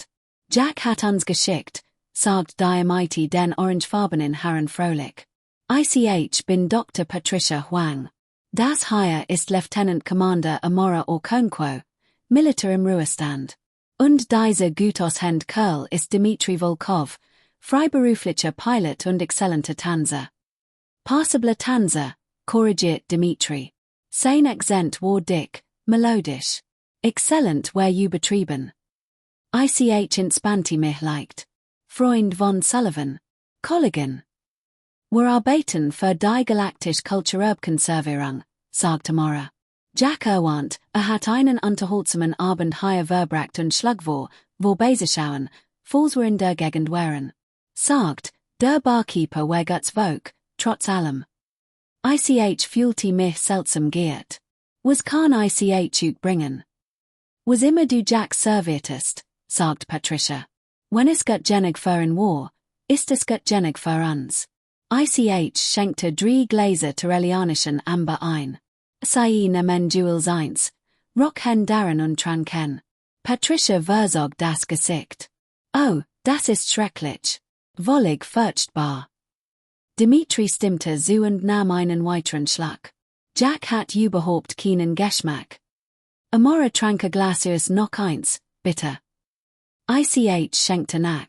Jack hat uns geschickt, sagt die mighty den orangefarbenen Herren fröhlich. Ich bin Dr. Patricia Huang. Das hier ist Lieutenant Commander Amora Okonkwo, Militär im Ruhestand. Und dieser Gutaushend Kerl ist Dmitri Volkov, freiberuflicher Pilot und exzellenter Tanzer. Passable Tanzer, korrigiert Dmitri. Sein Akzent war dick, melodisch. Exzellent wär übertrieben. Ich entspannte mich leicht. Freund von Sullivan. Kollegen. Wir arbeiten für die galaktische Kulturerbkonservierung, sagte Mara. Jack erwähnt, hat einen unterhaltsamen Abend hier verbracht und schlug vor, beiseschauen, falls wir in der Gegend wären. Sagt, der Barkeeper wär guts Vogue, trotz allem. Ich fühlte mich seltsam geehrt. Was kann ich bringen? Was immer du Jack serviertest, sagt Patricia. Wenn es gut genig für ein war, ist es gut genig für uns. Ich schenkte 3 Gläser Torellianischen Amber ein. Sei nehmen Jules 1, Rockhen Darren und Tranken. Patricia verzog das Gesicht. Oh, das ist schrecklich. Wollig furchtbar. Dmitri stimmte zu und nahm einen weiteren Schlag. Jack hat überhaupt keinen Geschmack. Amora trank Glas noch eins, bitte. Ich schenkte nach.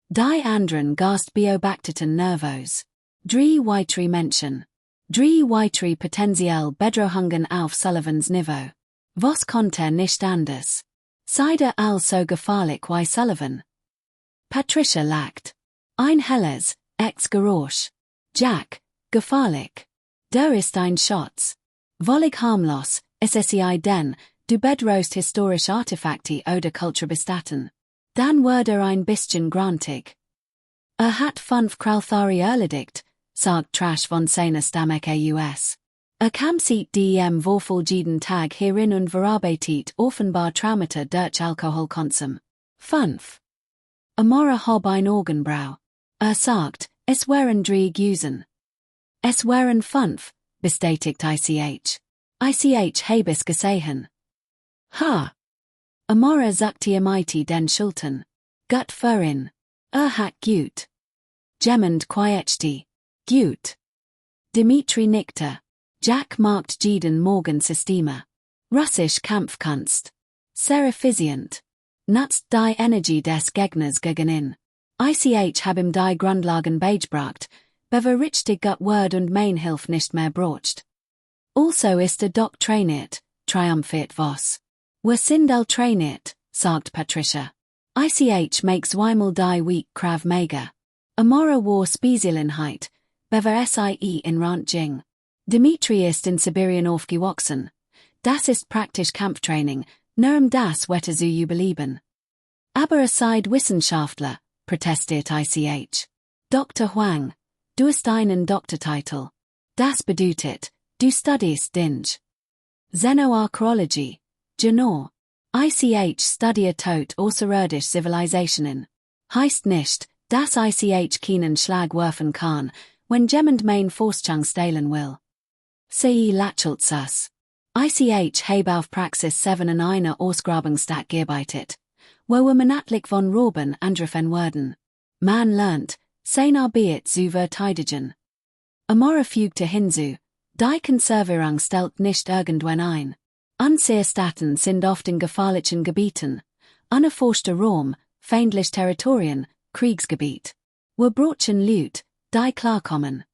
Die anderen Gast beobachteten nervös. 3 weitere Menschen. 3 weitere potenziell bedrohungen auf Sullivans Niveau. Was konnte nicht anders? Sei der also gefährlich wie Sullivan? Patricia lacht. Ein helles, Geräusch. Jack, gefährlich. Der ist ein Schatz. Wollig harmlos, SSI den, du bedrohst historische Artefakte oder Kultur bestatten. Dann wurde ein bisschen grantig. Hat 5 Kralthari erledigt, sagt Trash von seiner Stamek aus. Kam sieht dem Vorfall jeden Tag hierin und verarbeitet offenbar Traumata durch Alkoholkonsum. 5. Amora hob ein Augenbrau. Sagt, es wären 3 Güsen. Es wären 5, bestätigt ich. Ich habe es gesehen. Ha! Amora zuckte mighty den Schultern. Gut für ihn. Hat gut. Jemand quietsti. Gut. Dimitri nickte. Jack markt jeden Morgen Systeme. Russisch Kampfkunst. Serifisient. Nutzt die Energie des Gegners gegen Ich hab die Grundlagen beigebracht, bever richtig gut Word und mein Hilf nicht mehr brocht. Also ist Doc trainiert, triumphiert was. Wir sind all trainiert, sagt Patricia. Ich makes Weimel die Week Krav Maga. Amora war Spezialenheit, bever Sie in Ranching. Dimitri ist in Sibirien aufgewachsen. Das ist praktisch Kampftraining, nur das Wetter zu überleben. Aber aside Wissenschaftler, protestiert Ich. Dr. Huang, du hast einen Doktortitel. Das bedeutet, du studiest Dinge. Xenoarchaeology, genau. Ich studiere tot außerirdische Zivilisationen. Heißt nicht, dass Ich keinen Schlag werfen kann, wenn jemand mein Forschung stehlen will. Sie lächelt sus. Ich habe auf Praxis 7 in einer Ausgrabungsstadt gearbeitet, wo wir monatlich von Robben angegriffen werden. Man lernt, sein Arbeit zu verteidigen. Amora fügte hinzu, die Konservierung stellt nicht irgendwann ein. Anseherstaaten sind oft in gefährlichen Gebieten, unerforschter Raum, feindliche Territorien, Kriegsgebiet. Wir brauchen Leute, die klarkommen.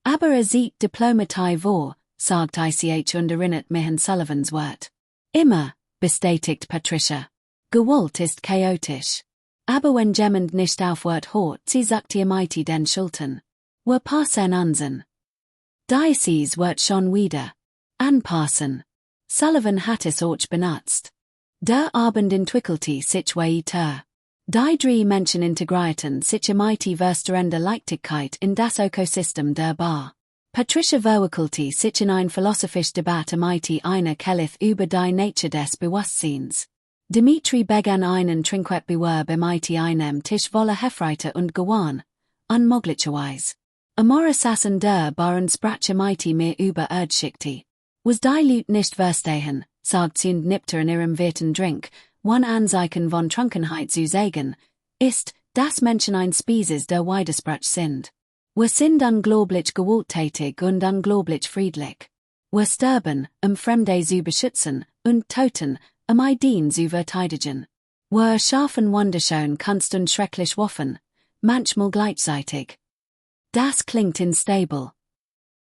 Aber sieht Diplomatie vor, sagt Ich und erinnert mich an Sullivans Wort. Immer, bestätigt Patricia. Gewalt ist chaotisch. Aber wenn jemand nicht aufwärts hört, sie sagt ihr mighty den Schultern. Wir passen ansen. Diocese wird schon wieder. Anpassen. Sullivan hat es auch benutzt. Der Abend entwickelte sich weiter. Die drei Menschen integrierten sich mighty verstärkende Leichtigkeit in das Ökosystem der Bar. Patricia verwickelte sich in ein philosophisch Debatte mighty einer Kelith über die Nature des Bewusstseins. Dimitri begann einen Trinkwetbewerb mighty einem Tisch voller Hefreiter und Gewan, unmöglicherweise. Amora sassen der Bar und sprache mighty mehr über Erdschickti. Was die Leute nicht verstehen, sagt sie und nippte in ihrem werten Drink, one Anzeichen von Trunkenheit zu sagen, ist, dass Menschen ein Species der Widersprach sind. Wir sind unglaublich gewalttätig und unglaublich friedlich. Wir sterben, Fremde zu beschützen, und Toten, Ideen zu verteidigen. Wir schaffen wunderschön Kunst und schrecklich Waffen, manchmal gleichzeitig. Das klingt instabil.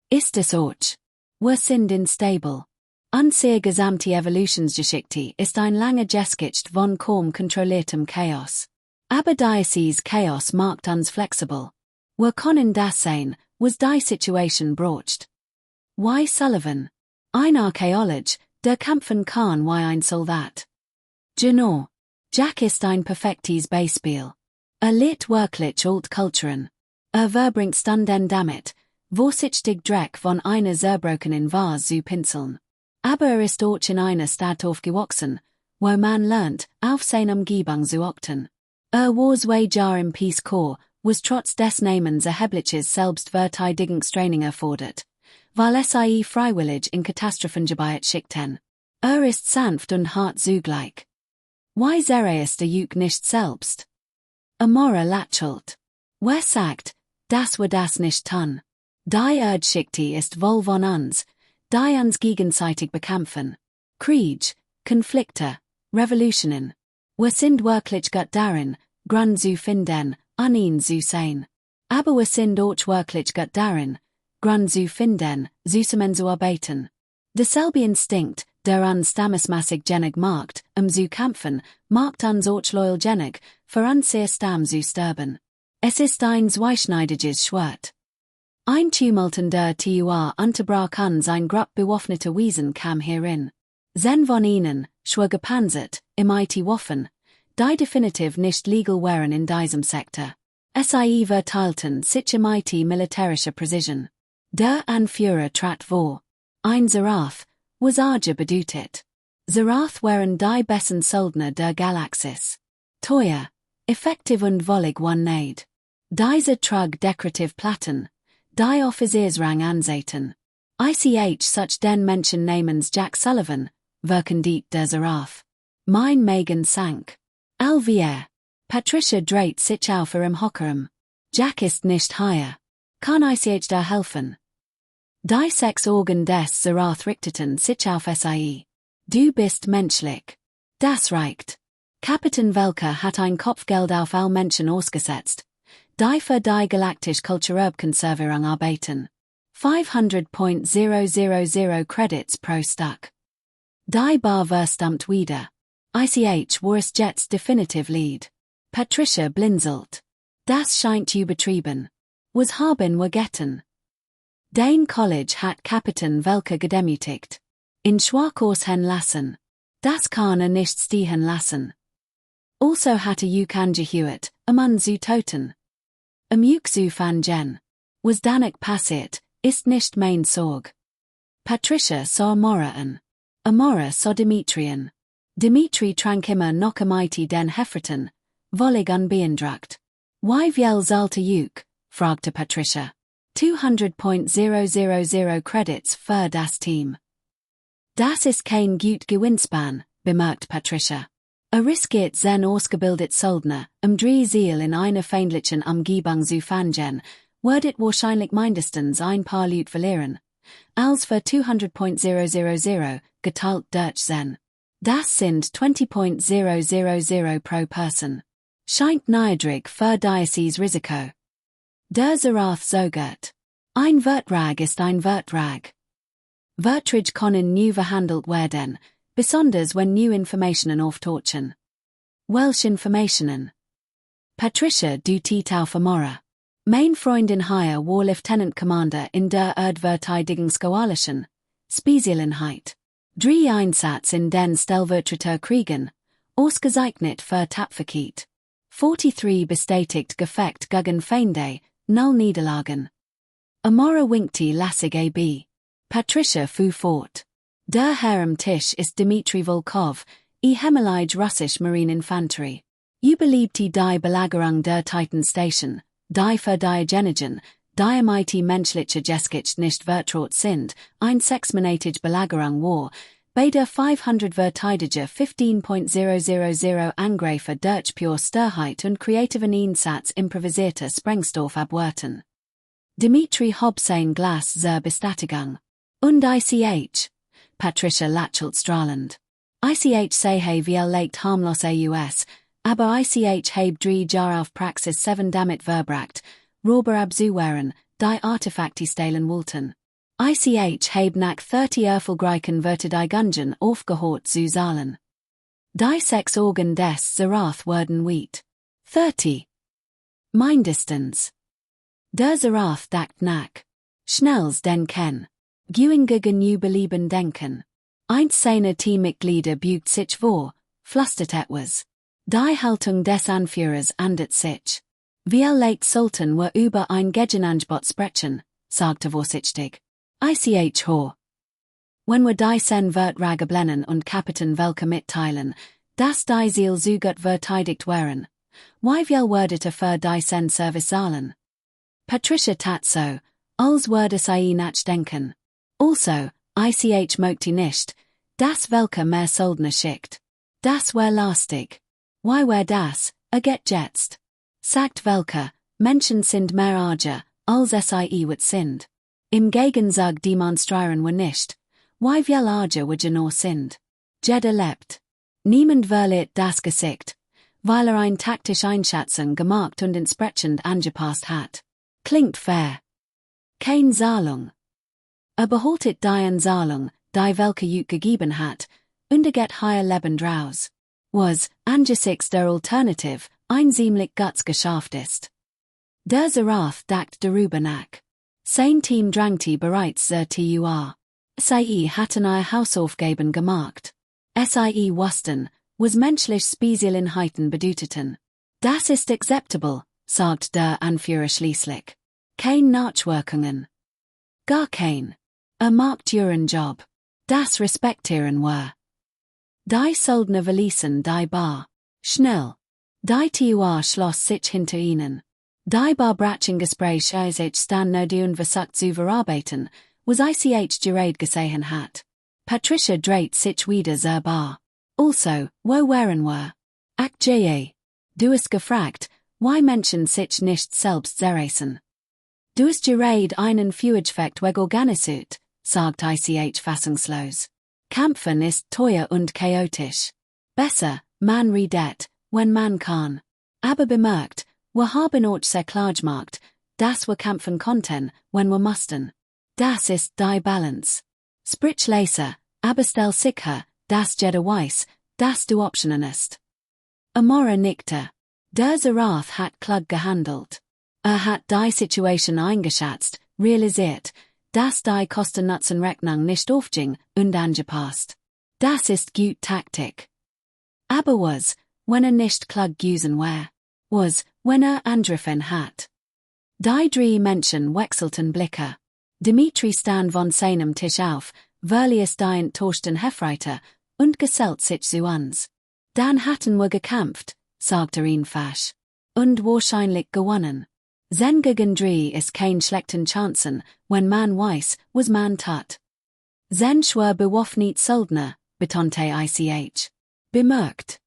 Ist es auch? Wir sind instabil. Unsere gesamte Evolutionsgeschichte ist ein langer Geschichte von kaum kontrolliertem Chaos. Aber dieses Chaos macht uns flexibel. Wir können das sehen, was die Situation braucht. Why Sullivan? Ein Archäolog, der kämpfen kann wie ein Soldat. Genau. Jack ist ein perfektes Beispiel. Lebt wirklich alt Kulturen. Verbringt Stunden damit, vorsichtig Dreck von einer zerbrochenen Vase zu pinseln. Aber ist auch in einer Stadt aufgewachsen, wo man lernt, auf seine Umgebung zu achten. War zwei Jahre im Peace Corps, was trotz des Namens erhebliches Selbstverteidigungstraining erfordert, weil Sie freiwillig in Katastrophengebiet schickten. Ist sanft und hart zugleich. Why ist Juk nicht selbst? Amora lächelt. Wer sagt, dass wir das nicht tun? Die Erdschickte ist wohl von uns, die uns gegenseitig bekämpfen. Krieg, Konflikte, Revolutionen. Wir sind wirklich gut darin, Grund zu finden, an ihn zu sein. Aber wir sind auch wirklich gut darin, Grund zu finden, zusammenzuarbeiten. Derselbe Instinkt, der uns stammesmäßig genig macht, zu kämpfen, macht uns auch loyal genig, für unsere Stamm zu sterben. Es ist ein zweischneidiges Schwert. Ein tumultender Tua unterbrach uns ein Grupp bewaffneter Wesen kam hierin. Zen von ihnen, schwer gepanzert, imitie Waffen, die definitiv nicht legal wären in diesem Sektor. Sie verteilten sich imitie militärische Precision. Der Anführer trat vor. Ein Zarath, was Arge bedeutet. Zarath waren die besten Söldner der Galaxis. Teuer, effektiv und wollig one neid. Diese trug decorative Platten, die Offiziersrang ansäten. Ich such den Menschen namens Jack Sullivan, verkendit der Zarath. Mein Magen sank. Alvier. Patricia dreht sich auf ihrem Hockerum. Jack ist nicht hier. Kann ich dir helfen? Die sechs Organ des Zerath richteten sich auf SciFi. Du bist menschlich. Das reicht. Kapitän Welker hat ein Kopfgeld auf Alle Menschen ausgesetzt. Die für die galaktische Kulturkonservierung arbeiten. 500.000 Credits pro Stück. Die Bar verstummt wieder. Ich war es jetzt definitiv Lied. Patricia blinzelt. Das scheint übertrieben. Was haben wir getan? Dein College hat Kapitän Welker gedemütigt. In Schwarkurs lassen. Das kann nicht stehen lassen. Also hatte angehört, zu toten. Zu fangen. Was danach passiert, ist nicht mein Sorg. Patricia sah Mora an. Amora sah Dimitrian. Dimitri trank immer noch den Hefferton, völlig unbeeindruckt. Wie viel zahlte Juk? Fragte Patricia. 200.000 Credits für das Team. Das ist kein gut Gewinnspan, bemerkt Patricia. Riskiert sein ausgebildet Soldner, drei Ziel in einer feindlichen Umgebung zu fangen, werdet wahrscheinlich mindestens ein paar Leute verlieren. Als für 200.000 geteilt durch sein. Das sind 20.000 pro Person. Scheint niedrig für dieses Risiko. Der Zerath zögert. Ein Vertrag ist ein Vertrag. Verträge können new verhandelt werden, besonders wenn new Informationen auftauchen. Welche Informationen? Patricia du Tiet auf Amora. Mein Freundin hier war Lieutenant Commander in der Erdverteidigungskoalition. Spezialeinheit. 3 Einsatz in den Stellvertreterkriegen. Ausgezeichnet für Tapferkeit. 43 bestätigt Gefecht gegen Feinde, 0 Niederlagen. Amora winkte lässig ab. Patricia fuhr fort. Der Herr am Tisch ist Dmitri Volkov, ehemalige russisch Marineinfanterie. Überlebte die Belagerung der Titan Station, die für die Genigen, die menschliche Geskich nicht vertraut sind, ein sechsmonatige Belagerung war, bei der 500 Verteidiger 15.000 Angreifer durch pure Sturheit und kreativen Einsatz improvisierter Sprengstoff abwerten. Dimitri hob sein Glas zur Bestätigung. Und ich? Patricia lächelt strahlend. Ich sehe viel leicht harmlos aus, aber ich habe 3 Jahre auf Praxis 7 damit verbracht, Rober abzuwehren, die Artefakte stehlen wollten. Ich habe nach 30 erfolgreichen Verteidigungen aufgehört zu zahlen. Die 6 Organ des Zerath werden weit. 30. Mindestens. Der Zerath dacht nach. Schnells denken. Gewinn gegen new Belieben denken. Eins seiner Teammitglieder bügt sich vor, flüstert etwas. Die Haltung des Anführers ändert sich. Wir late sollten wir über ein Gegenangebot sprechen, sagte vorsichtig. Ich ho. Wenn wir die sen Vertrag ablehnen und Kapitän Welker mitteilen, dass die Ziel so gut verteidigt wären. Wie viel werdet für die sen Service zahlen? Patricia tat so, als würde sie nachdenken. Also, ich möchte nicht, dass Welker mehr Soldner schickt. Das wär lastig. Wie wär das, get jetzt? Sagt Welker, Menschen sind mehr arger, als wird sind. Im Gegensatz demonstrieren wir nicht. Wie viel arger wir noch sind. Jeder lebt. Niemand verliert das Gesicht, weil ein taktische Einschätzung gemacht und entsprechend angepasst hat. Klingt fair. Kein Zahlung. Behaltet die Zahlung, die Welker Juk gegeben hat, und geht higher Leben draus. Was, angesichts der Alternative, ein ziemlich guts geschafft ist. Der Zerath dacht darüber nach. Sein Team drängte bereits zur SciFi hatten ihr Hausaufgaben gemacht. SciFi wussten, was menschlich Spezialeinheiten bedeuteten. Das ist acceptable, sagt der Anführer schließlich. Kein Nachwirkungen. Gar kein. Macht ihren Job. Das respektieren wir. Die Soldner verließen die Bar. Schnell. Die TUR schloss sich hinter ihnen. Die Barbratchen-Gespräch sich stand nur und versucht zu verarbeiten, was ich gerade gesehen hat. Patricia dreht sich wieder zur Bar. Also, wo wären wir? Akje. Du hast gefragt, why Menschen sich nicht selbst zerreißen? Du hast geredet einen Führungseffekt wegorganisiert, sagt ich fassungslos. Kämpfen ist teuer und chaotisch. Besser, man redet, wenn man kann. Aber bemerkt, wir haben euch sehr klar gemacht, dass wir kämpfen konnten, wenn wir mussten. Das ist die Balance. Sprich leise, aber stell sicher, dass jeder weiß, dass du Optionen hast. Amora nickte. Der Zerath hat klug gehandelt. Hat die Situation eingeschätzt, realisiert, dass die Kosten-Nutzen-Rechnung nicht aufging und angepasst. Das ist gut Taktik. Aber was, wenn nicht klug gewesen wär? Was, wenn angegriffen hat? Die drei Menschen wechselten Blicke. Dimitri stand von seinem Tisch auf, verließ die enttäuschten Hefreiter und gesellt sich zu uns. Dann hatten wir gekämpft, sagte ihn fasch. Und wahrscheinlich gewonnen. Zen gegen drei ist kein schlechten Chancen, wenn man weiß, was man tat. Zen schwör bewaffnet Söldner, betonte ich. Bemerkt.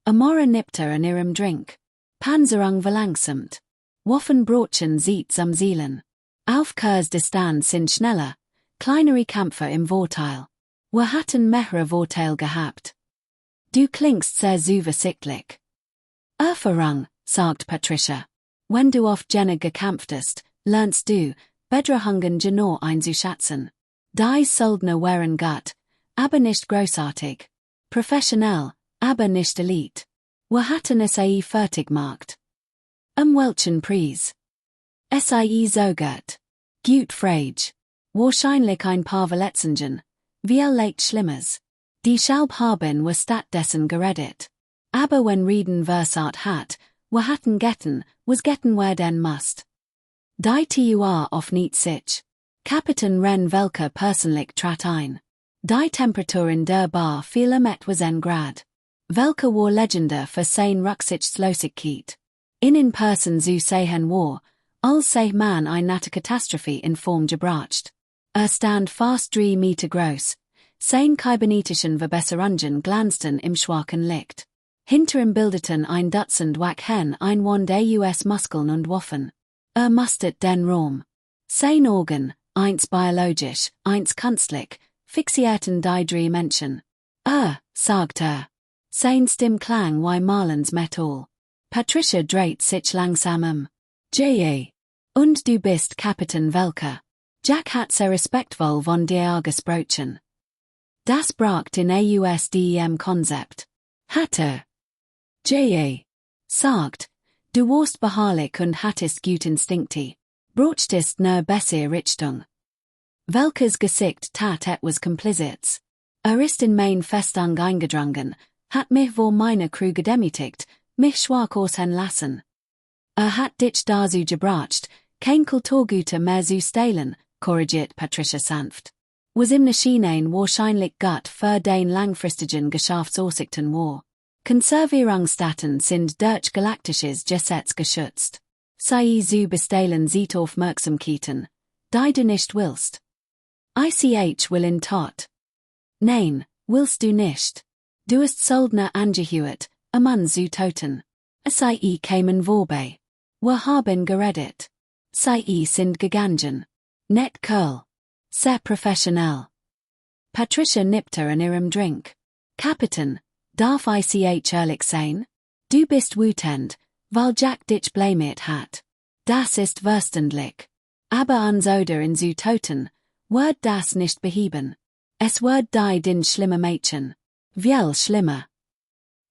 Amora nippte an ihrem Drink. Panzerung verlangsamt. Waffenbrotchen sieht am Zielen. Aufkehrsdistanz sind schneller, kleinere Kämpfer im Vorteil. Wir hatten mehrere Vorteil gehabt. Du klingst sehr zuversichtlich. Erfahrung, sagt Patricia. Wenn du oft genug gekämpft hast, lernst du, Bedrahungen genau einzuschätzen. Die Söldner wären gut, aber nicht großartig. Professionell, aber nicht elite. Wir hatten SciFi fertig gemacht. Welchen Preis? SciFi so gut. Gut Frage. Wahrscheinlich ein paar Verletzungen. Viel leicht Schlimmes. Die Schalbhaben wir stattdessen geredet. Aber wenn Reden versat hat, wir hatten getten, was getten werden must. Die Tur auf Nichts, Kapitän Ren welke personlich trat ein. Die Temperatur in der Bar fiel etwas Grad. Welke war Legende für sein Rücksichtslosigkeit. In Person zu sehen war, als sei man eine Katastrophe in Form gebracht. Stand fast 3 Meter groß. Sein kybernetischen Verbesserungen glanzten im schwachen Licht. Hinter ihm bildeten ein Dutzend Wachen ein der US-Muskeln und Waffen. Mustet den Raum. Sein Organ, eins biologisch, eins künstlich, fixierten die drei Menschen. Sagt Sein Stimm klang wie Marlens Metall. Patricia dreht sich langsam Je. Und du bist Kapitän welcher? Jack hat sehr respektvoll von dir gesprochen. Das bracht in AUSDEM-Konzept. Hatte. Je. Sagt, du warst beharrlich und hattest gut Instinkte. Brochtest ne bessere Richtung. Welches Gesicht tat etwas Komplizits. Ist in mein Festung eingedrungen, hat mich vor meine Crew gedemütigt, mich schwach aushängen lassen. Hat dich dazu gebracht, kein Kulturgüter mehr zu stehlen, korrigiert Patricia sanft. Was im Maschinen wahrscheinlich gut für den langfristigen Geschäftsaussichten war. Konservierungsdaten sind durch galaktisches Gesetz geschützt. Sei zu bestehlen sieht Aufmerksamkeiten, die du nicht willst. Ich will in Tat. Nein, willst du nicht. Du hast Söldner angehört, Mann zu töten. SciFi kämen vorbei. Wir haben geredet. SciFi sind gegangen. Net curl. Sehr professionell. Patricia nippte an ihrem Drink. Kapitän, darf ich ehrlich sein? Du bist wütend, weil Jack dich blamiert hat. Das ist verständlich. Aber ans oder in zu töten, wird das nicht beheben. Es wird die den schlimme Mädchen. Viel schlimmer.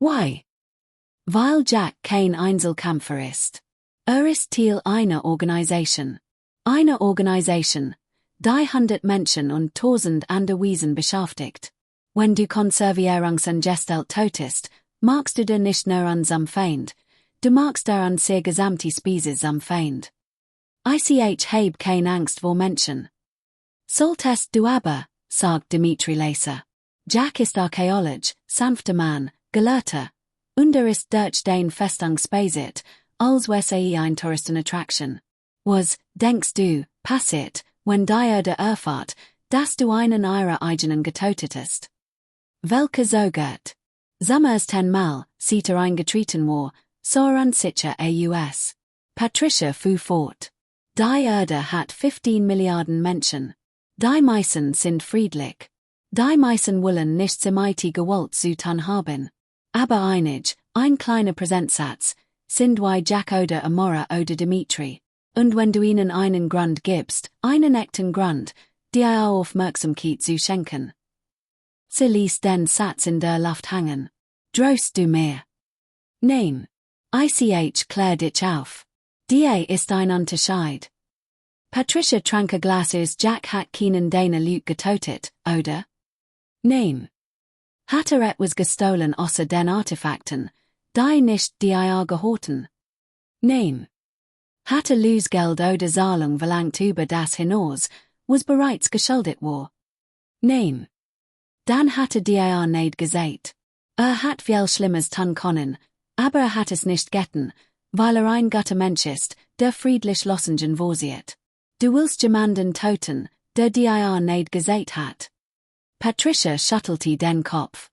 Why? Weil Jack kein Einzelkämpfer ist. Ist Teil einer Organisation. Eine Organisation, die 100 Menschen und 1000 andere Wesen beschäftigt. Wenn du Konservierungsangestellt tötest, magst du dir nicht nur ansam Feind, du magst dir an sehr gesamte Spezies am Feind. Ich heb kein Angst vor Menschen. Solltest du aber, sagt Dimitri leise. Jack ist Archäolog, sanfter Mann, gelehrter, und ist durch den Festung spacet, als wäre ein Touristenattraction. Was, denkst du, passiert, wenn dir der erfahrt, dass du einen ihrer eigenen getötet hast? Welke so gut? Zum ersten Mal, seit eingetreten war, Sauran sicher aus. Patricia fu fort. Die Erde hat 15 Milliarden Menschen. Die meisten sind friedlich. Die meisten wollen nichts im IT gewollt zu tun haben. Aber ein kleiner Prozentsatz, sind wie Jack oder Amora oder Dimitri. Und wenn du ihnen einen Grund gibst, einen echten Grund, die Aufmerksamkeit zu schenken. Sie ließ den Satz in der Luft hängen. Drost du mehr? Nein. Ich klär dich auf. Die ist ein Unterschied. Patricia trank a Glas aus Jack hat keinen deiner Lüg getotet, oder? Nein. Hat etwas gestohlen außer den Artefakten, die nicht die gehorten? Nein. Hatte Lösegeld oder Zahlung verlangt über das hinaus, was bereits geschuldet war? Nein. Dann hatte die nicht gesagt. Hat viel Schlimmes tun können, aber hat es nicht getan, weil ein guter Mensch ist, der friedlich Lossingen vorsiet. Du willst jemanden töten, der die nicht gesagt hat. Patricia schüttelte den Kopf.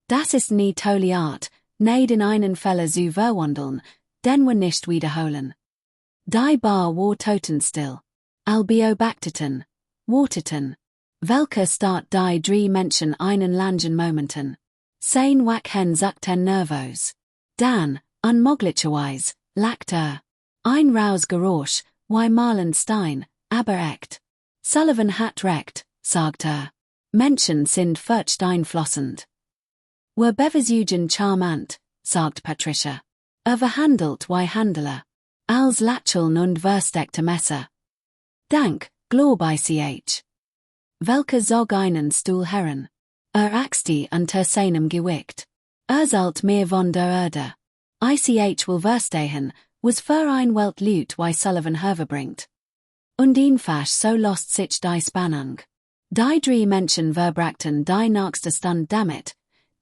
Das ist nie tolle Art, nicht in einen Fälle zu verwandeln, den wir nicht wiederholen. Die Bar war totenstill. Beobachteten, warteten. Welke Start die drei Menschen einen langen Momenten. Sein Wachen zuckten nervös. Dan, unmöglicherweise, lacht ein Rausgeräusch, wie Marlenstein, aber echt. Sullivan hat recht, sagt Menschen sind furcht einflossend. Wir beversuchen charmant, sagt Patricia. Verhandelt wie Handler. Als Lacheln und versteckte Messer. Dank, glaub ich. Welke zog einen Stuhl herren. Axti unter seinem Gewicht. Sollt mehr von der Erde. Ich will verstehen, was für ein Weltlut wie Sullivan herverbringt. Und einfach so lost sich die Spannung. Die drei Menschen verbrachten die nächste Stunde damit,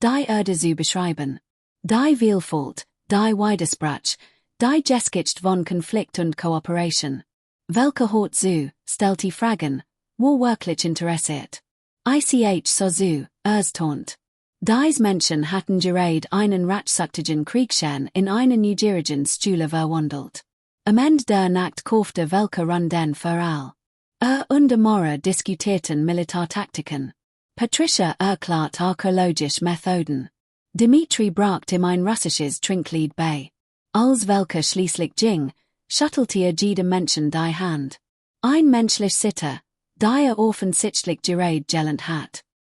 die Erde zu beschreiben. Die Vielfalt, die Widersprach, die Geschichte von Konflikt und Kooperation. Welke Hort zu, stellt die Fragen, wo wirklich interessiert. Ich so zu, taunt. Dies Menschen hatten gerade einen ratsuchtigen Kriegschein in einen Nigerian Schule verwandelt. Am Ende der Nacht kaufte welke Runden für all. Und Amora diskutierten Militärtaktiken. Patricia erklärt archäologische Methoden. Dimitri brachte ihm ein russisches Trinklied bei. Als welke schließlich ging, schüttelte jedem Menschen die Hand. Ein menschlich Sitter, die offensichtlich gerade gelend hat.